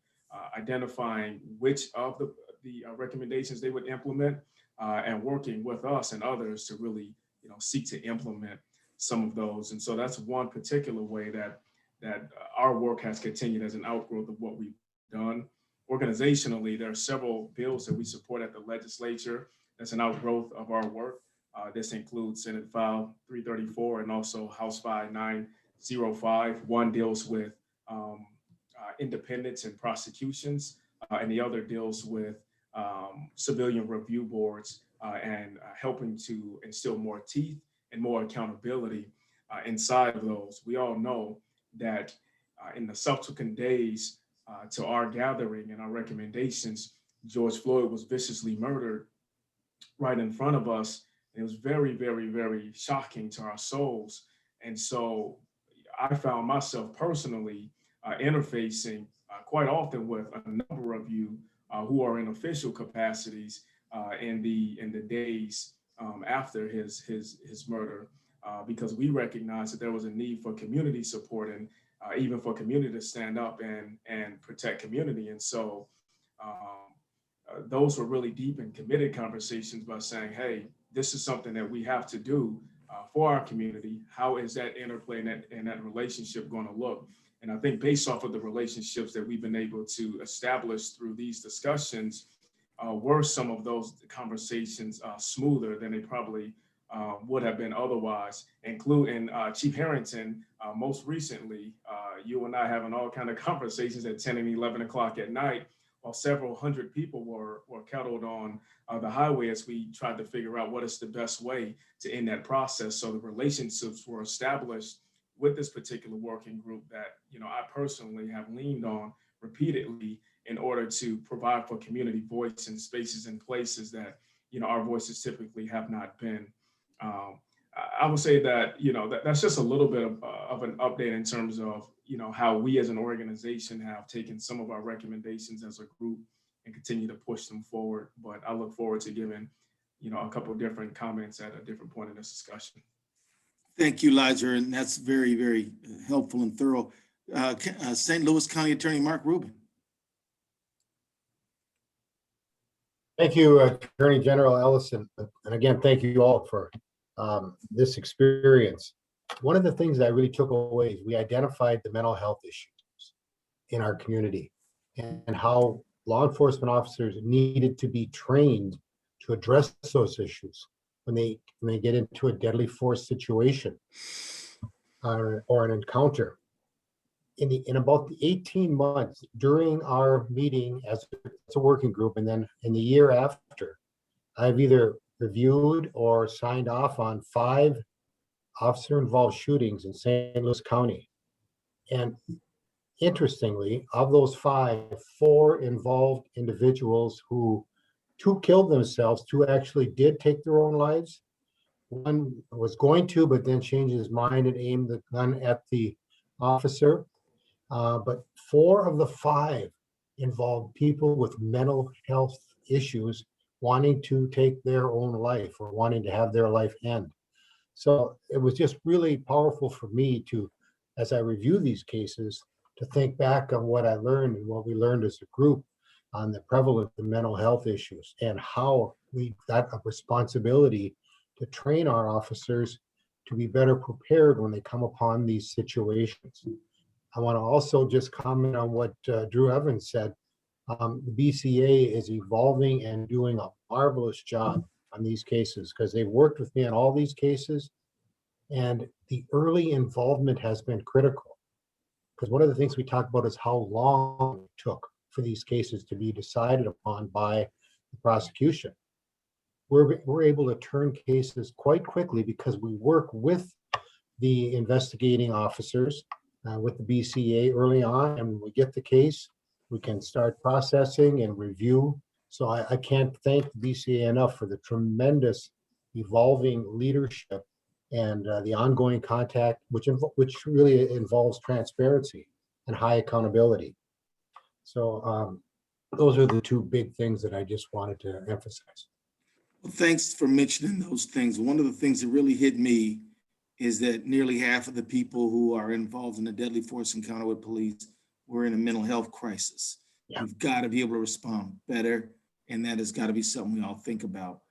identifying which of the recommendations they would implement and working with us and others to really seek to implement some of those. And so that's one particular way that our work has continued as an outgrowth of what we've done. Organizationally, there are several bills that we support at the legislature that's an outgrowth of our work. This includes Senate File 334 and also House File 905. One deals with independence and prosecutions, and the other deals with civilian review boards and helping to instill more teeth and more accountability inside of those. We all know that in the subsequent days to our gathering and our recommendations, George Floyd was viciously murdered right in front of us. And it was very, very, very shocking to our souls. And so I found myself personally interfacing quite often with a number of you who are in official capacities in the days after his murder, because we recognized that there was a need for community support and even for community to stand up and protect community. And so those were really deep and committed conversations by saying, hey, this is something that we have to do for our community. How is that interplay and that relationship going to look? And I think based off of the relationships that we've been able to establish through these discussions, were some of those conversations smoother than they probably would have been otherwise, including Chief Harrington, most recently, you and I having all kind of conversations at 10 and 11 o'clock at night, while several hundred people were kettled on the highway as we tried to figure out what is the best way to end that process. So the relationships were established with this particular working group that, I personally have leaned on repeatedly in order to provide for community voice in spaces and places that, our voices typically have not been. I would say that, that's just a little bit of an update in terms of, how we as an organization have taken some of our recommendations as a group and continue to push them forward. But I look forward to giving, a couple of different comments at a different point in this discussion. Thank you, Liza, and that's very, very helpful and thorough. St. Louis County Attorney Mark Rubin. Thank you, Attorney General Ellison. And again, thank you all for this experience. One of the things I really took away is we identified the mental health issues in our community and how law enforcement officers needed to be trained to address those issues when they get into a deadly force situation or an encounter. In about the 18 months during our meeting as a working group, and then in the year after, I've either reviewed or signed off on 5 officer-involved shootings in St. Louis County. And interestingly, of those 5, 4 involved individuals who 2 killed themselves, 2 actually did take their own lives. 1 was going to, but then changed his mind and aimed the gun at the officer. But 4 of the 5 involved people with mental health issues wanting to take their own life or wanting to have their life end. So it was just really powerful for me to, as I review these cases, to think back on what I learned and what we learned as a group on the prevalence of mental health issues and how we got a responsibility to train our officers to be better prepared when they come upon these situations. I want to also just comment on what Drew Evans said. The BCA is evolving and doing a marvelous job on these cases because they've worked with me on all these cases, and the early involvement has been critical. Because one of the things we talk about is how long it took for these cases to be decided upon by the prosecution. We're able to turn cases quite quickly because we work with the investigating officers, with the BCA early on, and when we get the case, we can start processing and review. So I can't thank the BCA enough for the tremendous evolving leadership and the ongoing contact, which really involves transparency and high accountability. So those are the 2 big things that I just wanted to emphasize. Well, thanks for mentioning those things. One of the things that really hit me is that nearly half of the people who are involved in a deadly force encounter with police were in a mental health crisis. Yeah. We've got to be able to respond better, and that has got to be something we all think about.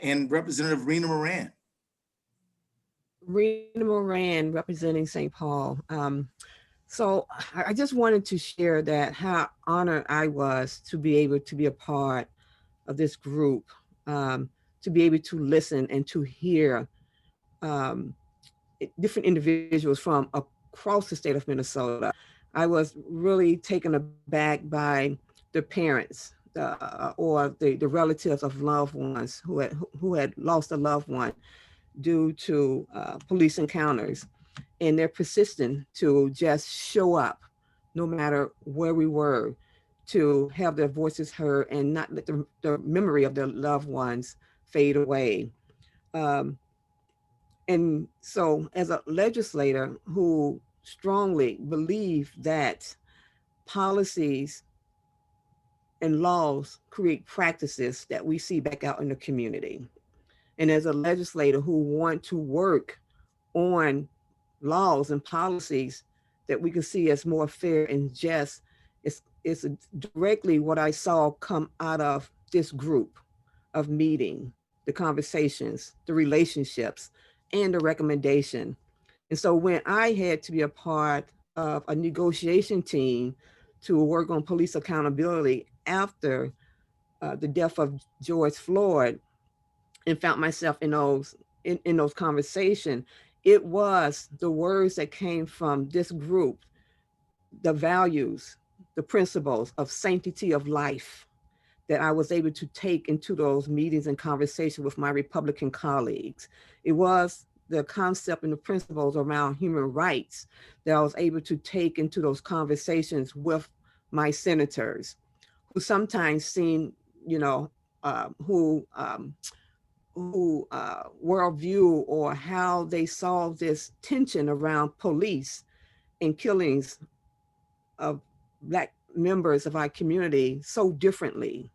And Representative Rena Moran. Rena Moran, representing St. Paul. So I just wanted to share that how honored I was to be able to be a part of this group, to be able to listen and to hear different individuals from across the state of Minnesota. I was really taken aback by the parents or the relatives of loved ones who had lost a loved one due to police encounters, and they're persistent to just show up no matter where we were, to have their voices heard and not let the memory of their loved ones fade away. And so as a legislator who strongly believe that policies and laws create practices that we see back out in the community. And as a legislator who want to work on laws and policies that we can see as more fair and just, it's directly what I saw come out of this group of meeting, the conversations, the relationships, and the recommendation. And so when I had to be a part of a negotiation team to work on police accountability after the death of George Floyd, and found myself in those conversations, it was the words that came from this group, the values, the principles of sanctity of life, that I was able to take into those meetings and conversations with my Republican colleagues. It was the concept and the principles around human rights that I was able to take into those conversations with my senators, who sometimes seem, who worldview or how they saw this tension around police and killings of Black members of our community so differently.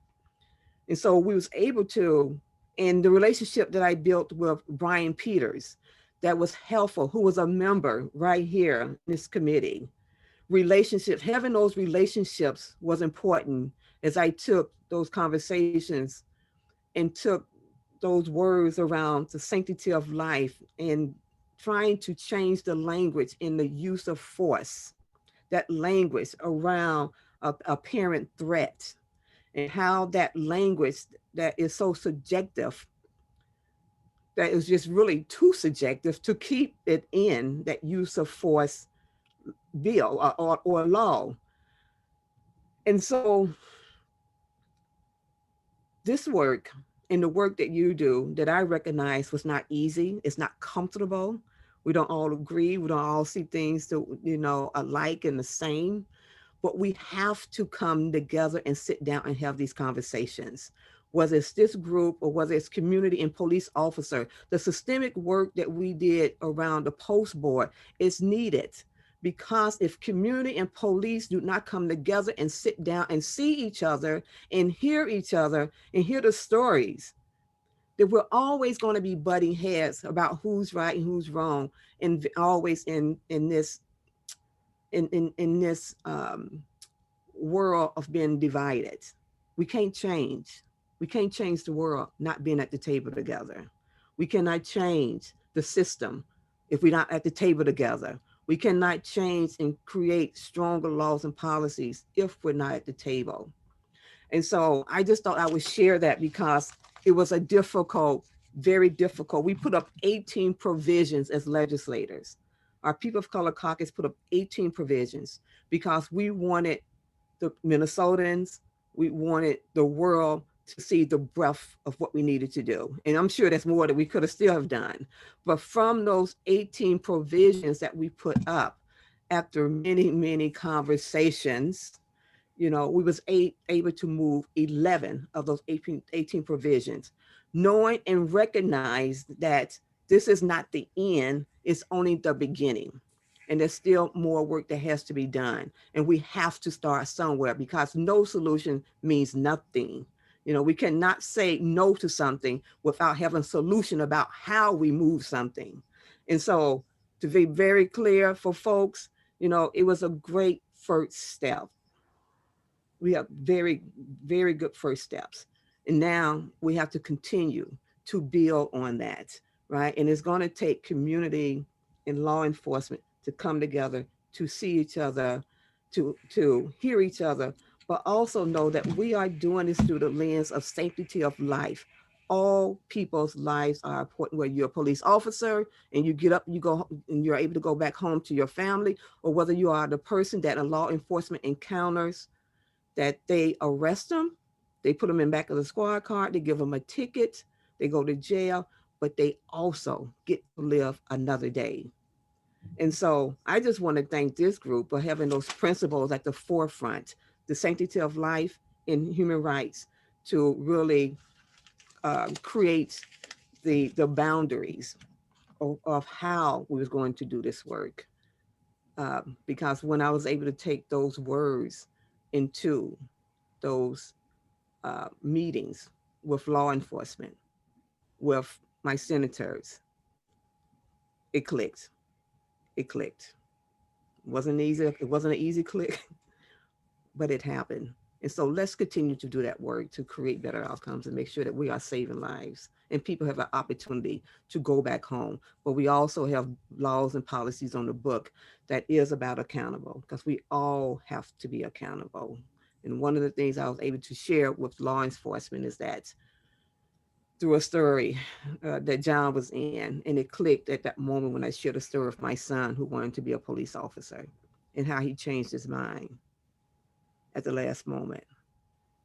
And so we was able to, and the relationship that I built with Brian Peters, that was helpful, who was a member right here in this committee. Relationships, having those relationships was important as I took those conversations and took those words around the sanctity of life and trying to change the language in the use of force, that language around a apparent threat, and how that language that is so subjective, that is just really too subjective to keep it in that use of force bill or law. And so this work and the work that you do, that I recognize was not easy, it's not comfortable. We don't all agree, we don't all see things that, alike and the same, but we have to come together and sit down and have these conversations. Whether it's this group or whether it's community and police officer, the systemic work that we did around the post board is needed, because if community and police do not come together and sit down and see each other and hear the stories, that we're always going to be butting heads about who's right and who's wrong, and always in this world of being divided. We can't change the world not being at the table together. We cannot change the system if we're not at the table together. We cannot change and create stronger laws and policies if we're not at the table. And so I just thought I would share that, because it was a difficult, very difficult. We put up 18 provisions as legislators. Our People of Color Caucus put up 18 provisions because we wanted the Minnesotans, we wanted the world to see the breadth of what we needed to do. And I'm sure that's more that we could have still have done. But from those 18 provisions that we put up, after many, many conversations, we was able to move 11 of those 18 provisions, knowing and recognize that this is not the end, it's only the beginning. And there's still more work that has to be done. And we have to start somewhere, because no solution means nothing. We cannot say no to something without having a solution about how we move something. And so, to be very clear for folks, it was a great first step. We have very, very good first steps. And now we have to continue to build on that, right? And it's going to take community and law enforcement to come together, to see each other, to hear each other, but also know that we are doing this through the lens of sanctity of life. All people's lives are important, whether you're a police officer and you get up, you go, and you're able to go back home to your family, or whether you are the person that a law enforcement encounters, that they arrest them, they put them in back of the squad car, they give them a ticket, they go to jail, but they also get to live another day. And so I just want to thank this group for having those principles at the forefront, the sanctity of life and human rights, to really create the boundaries of how we was going to do this work. Because when I was able to take those words into those meetings with law enforcement, with my senators, it clicked. It clicked. It wasn't easy. It wasn't an easy click, but it happened. And so let's continue to do that work to create better outcomes and make sure that we are saving lives and people have an opportunity to go back home. But we also have laws and policies on the book that is about accountable, because we all have to be accountable. And one of the things I was able to share with law enforcement is that through a story that John was in, and it clicked at that moment when I shared a story of my son who wanted to be a police officer and how he changed his mind at the last moment,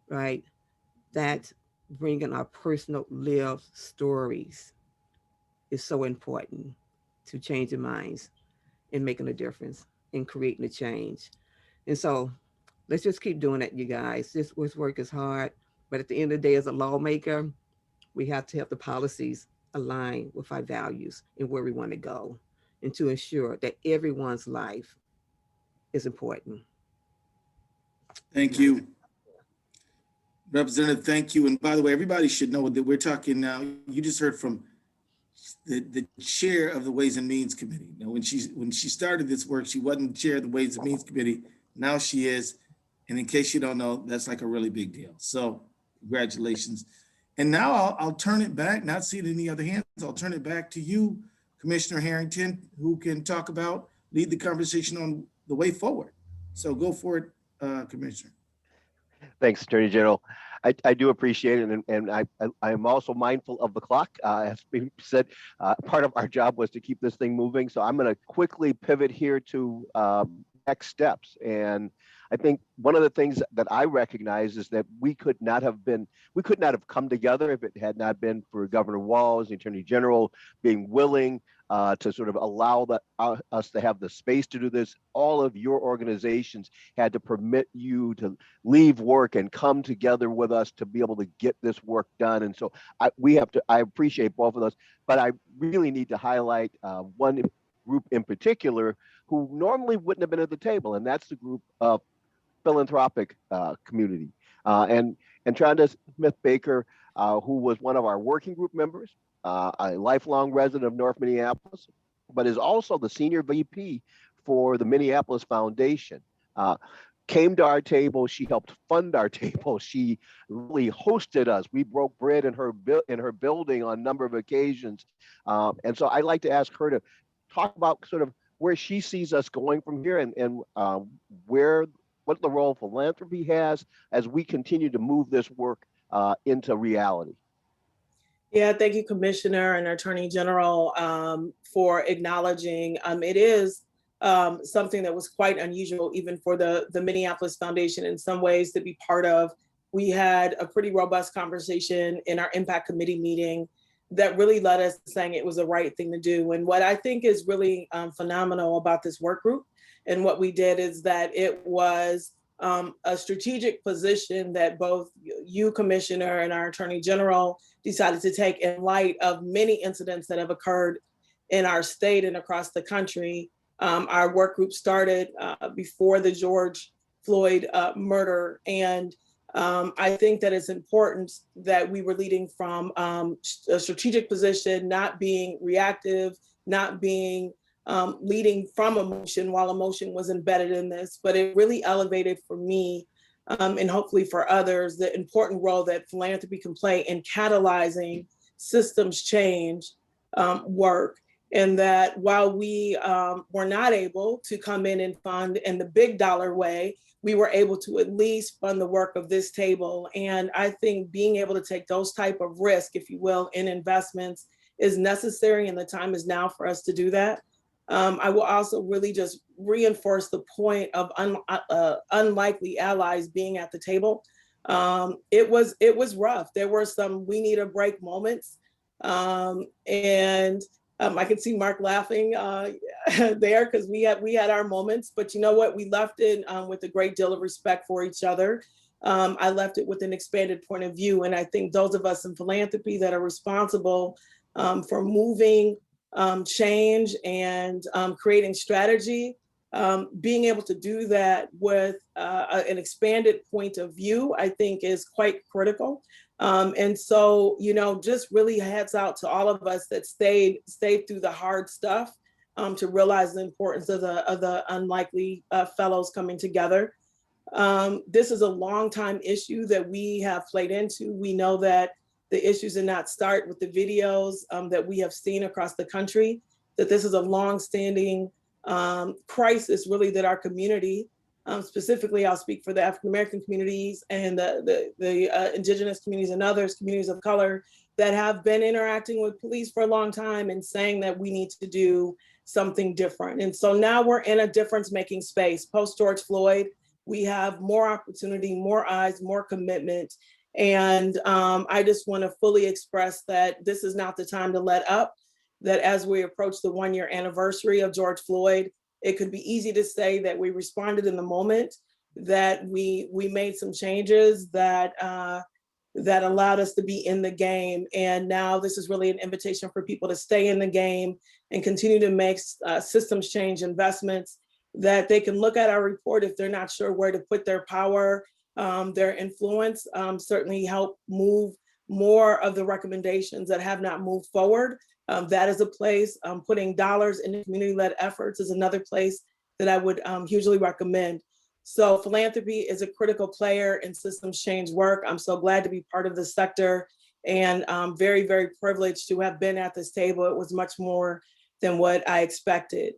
right? That bringing our personal lived stories is so important to changing minds and making a difference and creating a change. And so let's just keep doing it, you guys. This work is hard, but at the end of the day, as a lawmaker, we have to have the policies align with our values and where we want to go, and to ensure that everyone's life is important. Thank you. Representative, thank you. And by the way, everybody should know that we're talking now, you just heard from the chair of the Ways and Means Committee. Now, when she started this work, she wasn't chair of the Ways and Means Committee. Now she is. And in case you don't know, that's like a really big deal. So congratulations. And now I'll turn it back, not seeing any other hands, I'll turn it back to you, Commissioner Harrington, who can lead the conversation on the way forward. So go for it, Commissioner. Thanks, Attorney General. I do appreciate it, and I am also mindful of the clock. As we said, part of our job was to keep this thing moving. So I'm going to quickly pivot here to next steps. And I think one of the things that I recognize is that we could not have come together if it had not been for Governor Walsh, the Attorney General, being willing to sort of allow us to have the space to do this. All of your organizations had to permit you to leave work and come together with us to be able to get this work done. And so I appreciate both of those, but I really need to highlight one group in particular who normally wouldn't have been at the table, and that's the group of philanthropic community. And Chanda Smith-Baker, who was one of our working group members, a lifelong resident of North Minneapolis, but is also the senior VP for the Minneapolis Foundation, came to our table. She helped fund our table. She really hosted us. We broke bread in her building on a number of occasions. And so I'd like to ask her to talk about sort of where she sees us going from here, and what the role philanthropy has as we continue to move this work into reality. Yeah, thank you, Commissioner and Attorney General, for acknowledging. It is something that was quite unusual, even for the Minneapolis Foundation in some ways, to be part of. We had a pretty robust conversation in our Impact Committee meeting that really led us to saying it was the right thing to do. And what I think is really phenomenal about this work group and what we did is that it was a strategic position that both you, Commissioner, and our Attorney General decided to take in light of many incidents that have occurred in our state and across the country. Our work group started before the George Floyd murder, and I think that it's important that we were leading from a strategic position, not being reactive, not being leading from emotion while emotion was embedded in this, but it really elevated for me and hopefully for others, the important role that philanthropy can play in catalyzing systems change work. And that while we were not able to come in and fund in the big dollar way, we were able to at least fund the work of this table. And I think being able to take those type of risk, if you will, in investments is necessary, and the time is now for us to do that. I will also really just reinforce the point of unlikely allies being at the table. It was rough. There were some we need a break moments. And I can see Mark laughing there because we had our moments, but you know what? We left it with a great deal of respect for each other. I left it with an expanded point of view. And I think those of us in philanthropy that are responsible for moving change and creating strategy, being able to do that with an expanded point of view, I think is quite critical. And so, you know, just really heads out to all of us that stayed through the hard stuff to realize the importance of the unlikely fellows coming together. This is a long time issue that we have played into. We know that the issues did not start with the videos that we have seen across the country, that this is a long-standing crisis really that our community, specifically I'll speak for the African-American communities and the indigenous communities and others, communities of color that have been interacting with police for a long time and saying that we need to do something different. And so now we're in a difference-making space. Post George Floyd, we have more opportunity, more eyes, more commitment. And I just want to fully express that this is not the time to let up, that as we approach the 1-year anniversary of George Floyd, it could be easy to say that we responded in the moment, that we made some changes that allowed us to be in the game. And now this is really an invitation for people to stay in the game and continue to make systems change investments, that they can look at our report if they're not sure where to put their power, their influence, certainly help move more of the recommendations that have not moved forward. That is a place. Putting dollars into community-led efforts is another place that I would hugely recommend. So philanthropy is a critical player in systems change work. I'm so glad to be part of this sector and very, very privileged to have been at this table. It was much more than what I expected.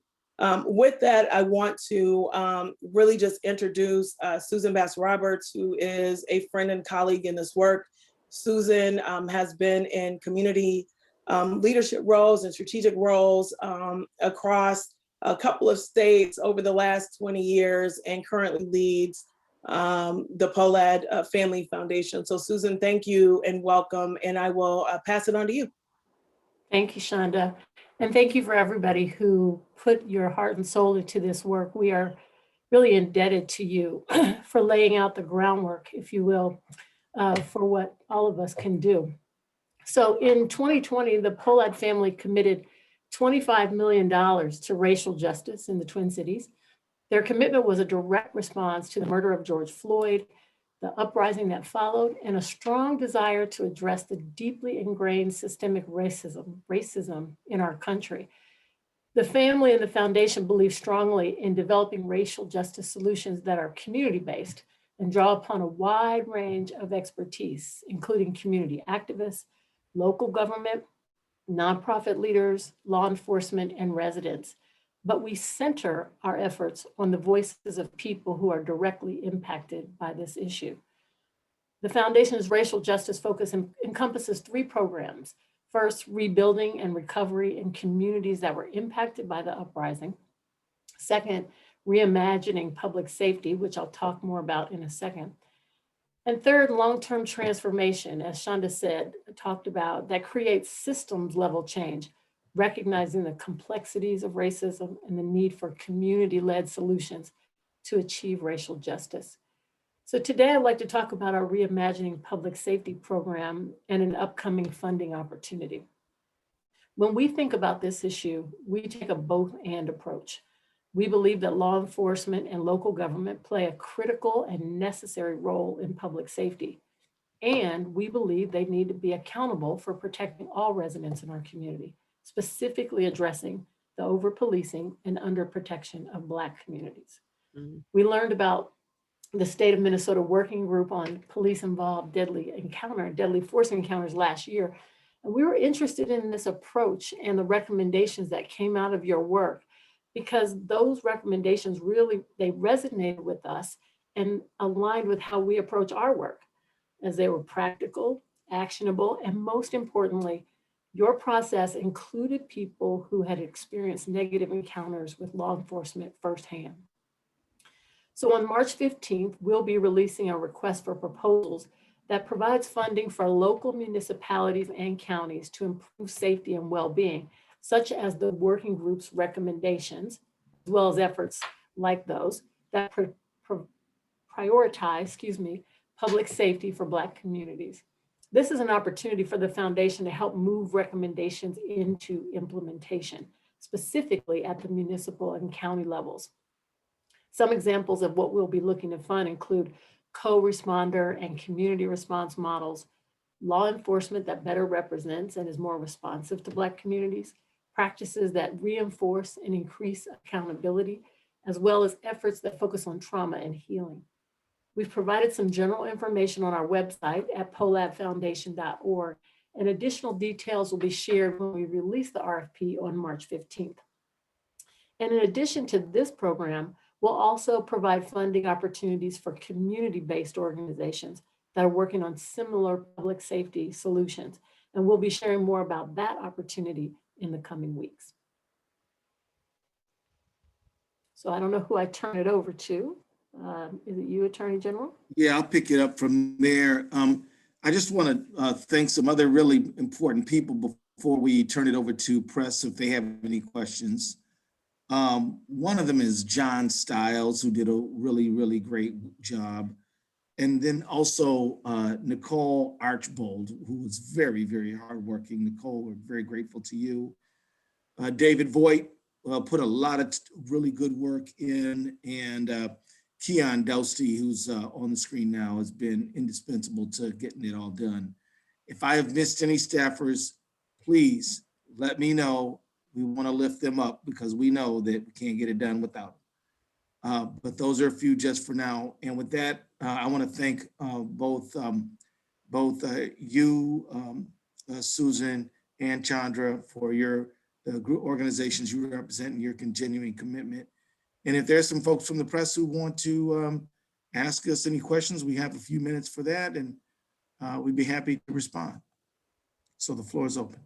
With that, I want to really just introduce Susan Bass-Roberts, who is a friend and colleague in this work. Susan has been in community leadership roles and strategic roles across a couple of states over the last 20 years and currently leads the POLAD Family Foundation. So Susan, thank you and welcome, and I will pass it on to you. Thank you, Shonda. And thank you for everybody who put your heart and soul into this work. We are really indebted to you for laying out the groundwork, if you will, for what all of us can do. So in 2020, the POLAD family committed $25 million to racial justice in the Twin Cities. Their commitment was a direct response to the murder of George Floyd, the uprising that followed, and a strong desire to address the deeply ingrained systemic racism in our country. The family and the foundation believe strongly in developing racial justice solutions that are community-based and draw upon a wide range of expertise, including community activists, local government, nonprofit leaders, law enforcement, and residents. But we center our efforts on the voices of people who are directly impacted by this issue. The foundation's racial justice focus encompasses 3 programs. First, rebuilding and recovery in communities that were impacted by the uprising. Second, reimagining public safety, which I'll talk more about in a second. And third, long-term transformation, as Shonda said, talked about, that creates systems level change, recognizing the complexities of racism and the need for community-led solutions to achieve racial justice. So today I'd like to talk about our Reimagining Public Safety program and an upcoming funding opportunity. When we think about this issue, we take a both-and approach. We believe that law enforcement and local government play a critical and necessary role in public safety. And we believe they need to be accountable for protecting all residents in our community, specifically addressing the over-policing and under-protection of Black communities. We learned about the state of Minnesota working group on police-involved deadly force encounters last year. And we were interested in this approach and the recommendations that came out of your work, because those recommendations really, they resonated with us and aligned with how we approach our work, as they were practical, actionable, and most importantly, your process included people who had experienced negative encounters with law enforcement firsthand. So on March 15th, we'll be releasing a request for proposals that provides funding for local municipalities and counties to improve safety and well-being such as the working group's recommendations, as well as efforts like those that prioritize, public safety for Black communities. This is an opportunity for the foundation to help move recommendations into implementation, specifically at the municipal and county levels. Some examples of what we'll be looking to fund include co-responder and community response models, law enforcement that better represents and is more responsive to Black communities, practices that reinforce and increase accountability, as well as efforts that focus on trauma and healing. We've provided some general information on our website at polabfoundation.org, and additional details will be shared when we release the RFP on March 15th. And in addition to this program, we'll also provide funding opportunities for community-based organizations that are working on similar public safety solutions. And we'll be sharing more about that opportunity in the coming weeks. So I don't know who I turn it over to. Is it you, Attorney General? Yeah, I'll pick it up from there. I just want to thank some other really important people before we turn it over to press if they have any questions. One of them is John Stiles, who did a really, really great job. And then also Nicole Archbold, who was very, very hardworking. Nicole, we're very grateful to you. David Voigt put a lot of really good work in, and Keon Dousty, who's on the screen now, has been indispensable to getting it all done. If I have missed any staffers, please let me know. We want to lift them up because we know that we can't get it done without them. But those are a few just for now. And with that, I want to thank both you, Susan, and Chandra for the group organizations you represent and your continuing commitment. And if there's some folks from the press who want to ask us any questions, we have a few minutes for that, and we'd be happy to respond. So the floor is open.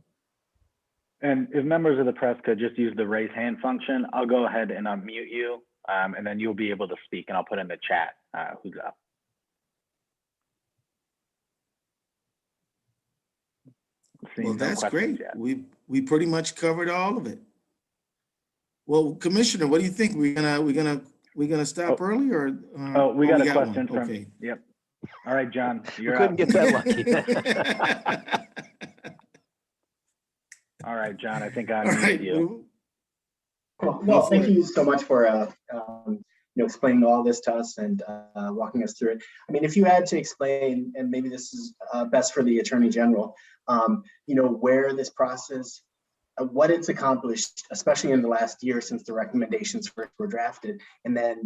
And if members of the press could just use the raise hand function, I'll go ahead and unmute you, and then you'll be able to speak, and I'll put in the chat who's up. Well, that's great. We pretty much covered all of it. Well, Commissioner, what do you think? We gonna stop early or? We got a question from. Okay. Yep. All right, John, you're couldn't up. get that lucky. All right, John, I think I unmuted you. Well, thank you so much for explaining all this to us and walking us through it. I mean, if you had to explain, and maybe this is best for the Attorney General, where this process, what it's accomplished, especially in the last year since the recommendations first were drafted, and then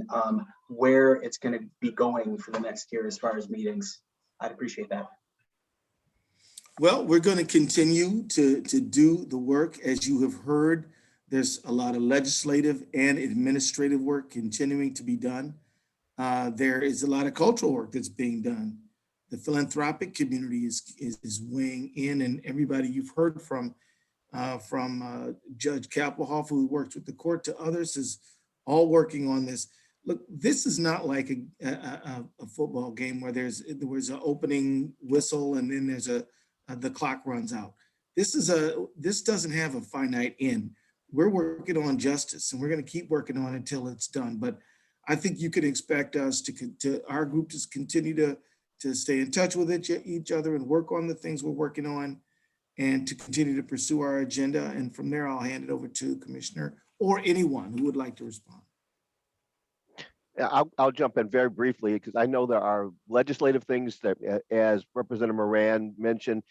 where it's going to be going for the next year as far as meetings, I'd appreciate that. Well, we're going to continue to do the work. As you have heard, there's a lot of legislative and administrative work continuing to be done. There is a lot of cultural work that's being done. The philanthropic community is weighing in, and everybody you've heard from Judge Kappelhoff, who works with the court, to others, is all working on this. Look, this is not like a football game where there was an opening whistle and then there's the clock runs out. This doesn't have a finite end. We're working on justice, and we're going to keep working on it until it's done. But I think you can expect us our group to continue to stay in touch with each other and work on the things we're working on, and to continue to pursue our agenda. And from there, I'll hand it over to Commissioner or anyone who would like to respond. I'll jump in very briefly because I know there are legislative things that, as Representative Moran mentioned,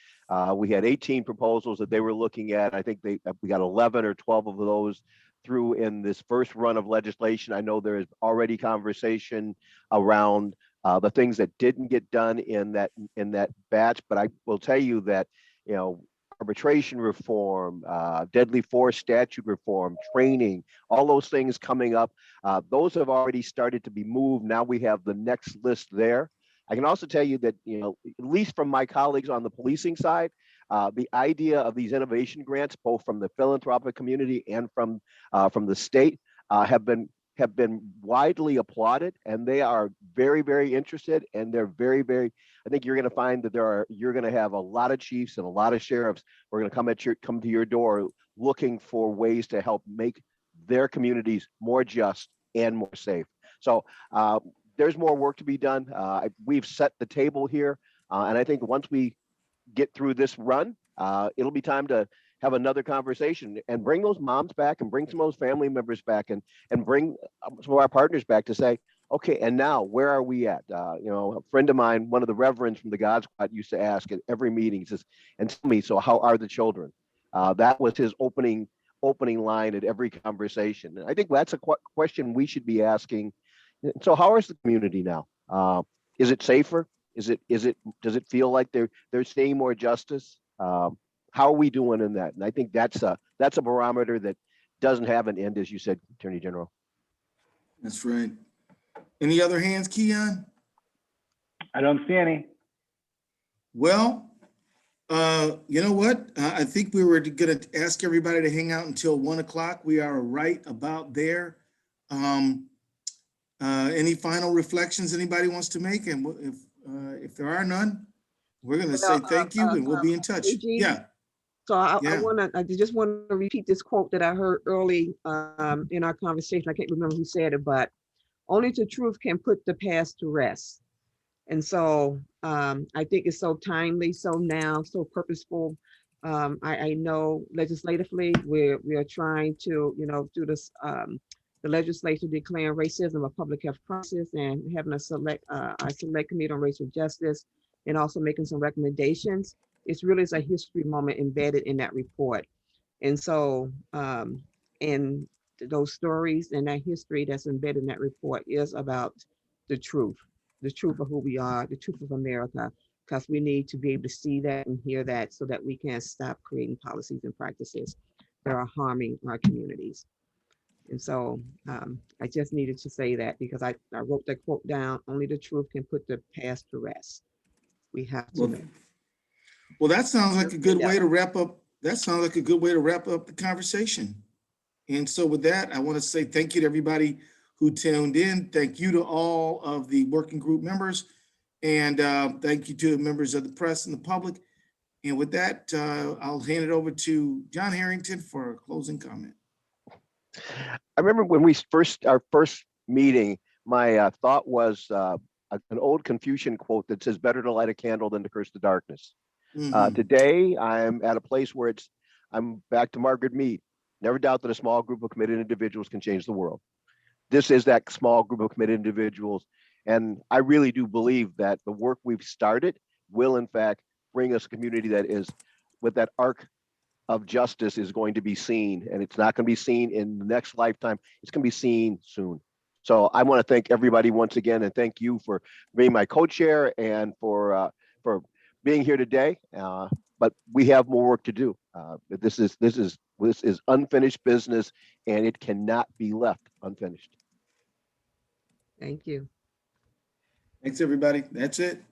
we had 18 proposals that they were looking at. I think we got 11 or 12 of those through in this first run of legislation. I know there is already conversation around the things that didn't get done in that batch, but I will tell you that, arbitration reform, deadly force statute reform, training, all those things coming up. Those have already started to be moved. Now we have the next list there. I can also tell you that, at least from my colleagues on the policing side, the idea of these innovation grants, both from the philanthropic community and from the state, have been have been widely applauded, and they are very, very interested, and they're very, very, I think you're going to find that you're going to have a lot of chiefs and a lot of sheriffs who are going to come to your door looking for ways to help make their communities more just and more safe. So there's more work to be done. We've set the table here, and I think once we get through this run, it'll be time to have another conversation and bring those moms back and bring some of those family members back and bring some of our partners back to say, okay, and now where are we at? You know, a friend of mine, one of the reverends from the God Squad, used to ask at every meeting, he says, and tell me, so how are the children? That was his opening line at every conversation. And I think that's a question we should be asking. So how is the community now? Is it safer? Does it feel like they're seeing more justice? How are we doing in that? And I think that's a barometer that doesn't have an end, as you said, Attorney General. That's right. Any other hands, Keon? I don't see any. Well, you know what? I think we were going to ask everybody to hang out until 1 o'clock. We are right about there. Any final reflections anybody wants to make? And if there are none, we're going to say thank you and we'll be in touch. AG, Yeah. So I just want to repeat this quote that I heard early in our conversation. I can't remember who said it, but only the truth can put the past to rest. And so I think it's so timely, so now, so purposeful. I know legislatively we are trying to, do this, the legislature declaring racism a public health crisis and having a select committee on racial justice and also making some recommendations. It's really a history moment embedded in that report. And so, and those stories and that history that's embedded in that report is about the truth of who we are, the truth of America, because we need to be able to see that and hear that so that we can stop creating policies and practices that are harming our communities. And so I just needed to say that because I wrote that quote down, only the truth can put the past to rest. We have to. Well, that sounds like a good way to wrap up. That sounds like a good way to wrap up the conversation. And so with that, I want to say thank you to everybody who tuned in. Thank you to all of the working group members. And thank you to the members of the press and the public. And with that, I'll hand it over to John Harrington for a closing comment. I remember when our first meeting, my thought was an old Confucian quote that says, better to light a candle than to curse the darkness. Today, I'm at a place where I'm back to Margaret Mead. Never doubt that a small group of committed individuals can change the world. This is that small group of committed individuals. And I really do believe that the work we've started will, in fact, bring us a community that is, with that arc of justice, is going to be seen. And it's not going to be seen in the next lifetime. It's going to be seen soon. So I want to thank everybody once again, and thank you for being my co-chair and for being here today. But we have more work to do. This is unfinished business, and it cannot be left unfinished. Thank you. Thanks, everybody. That's it.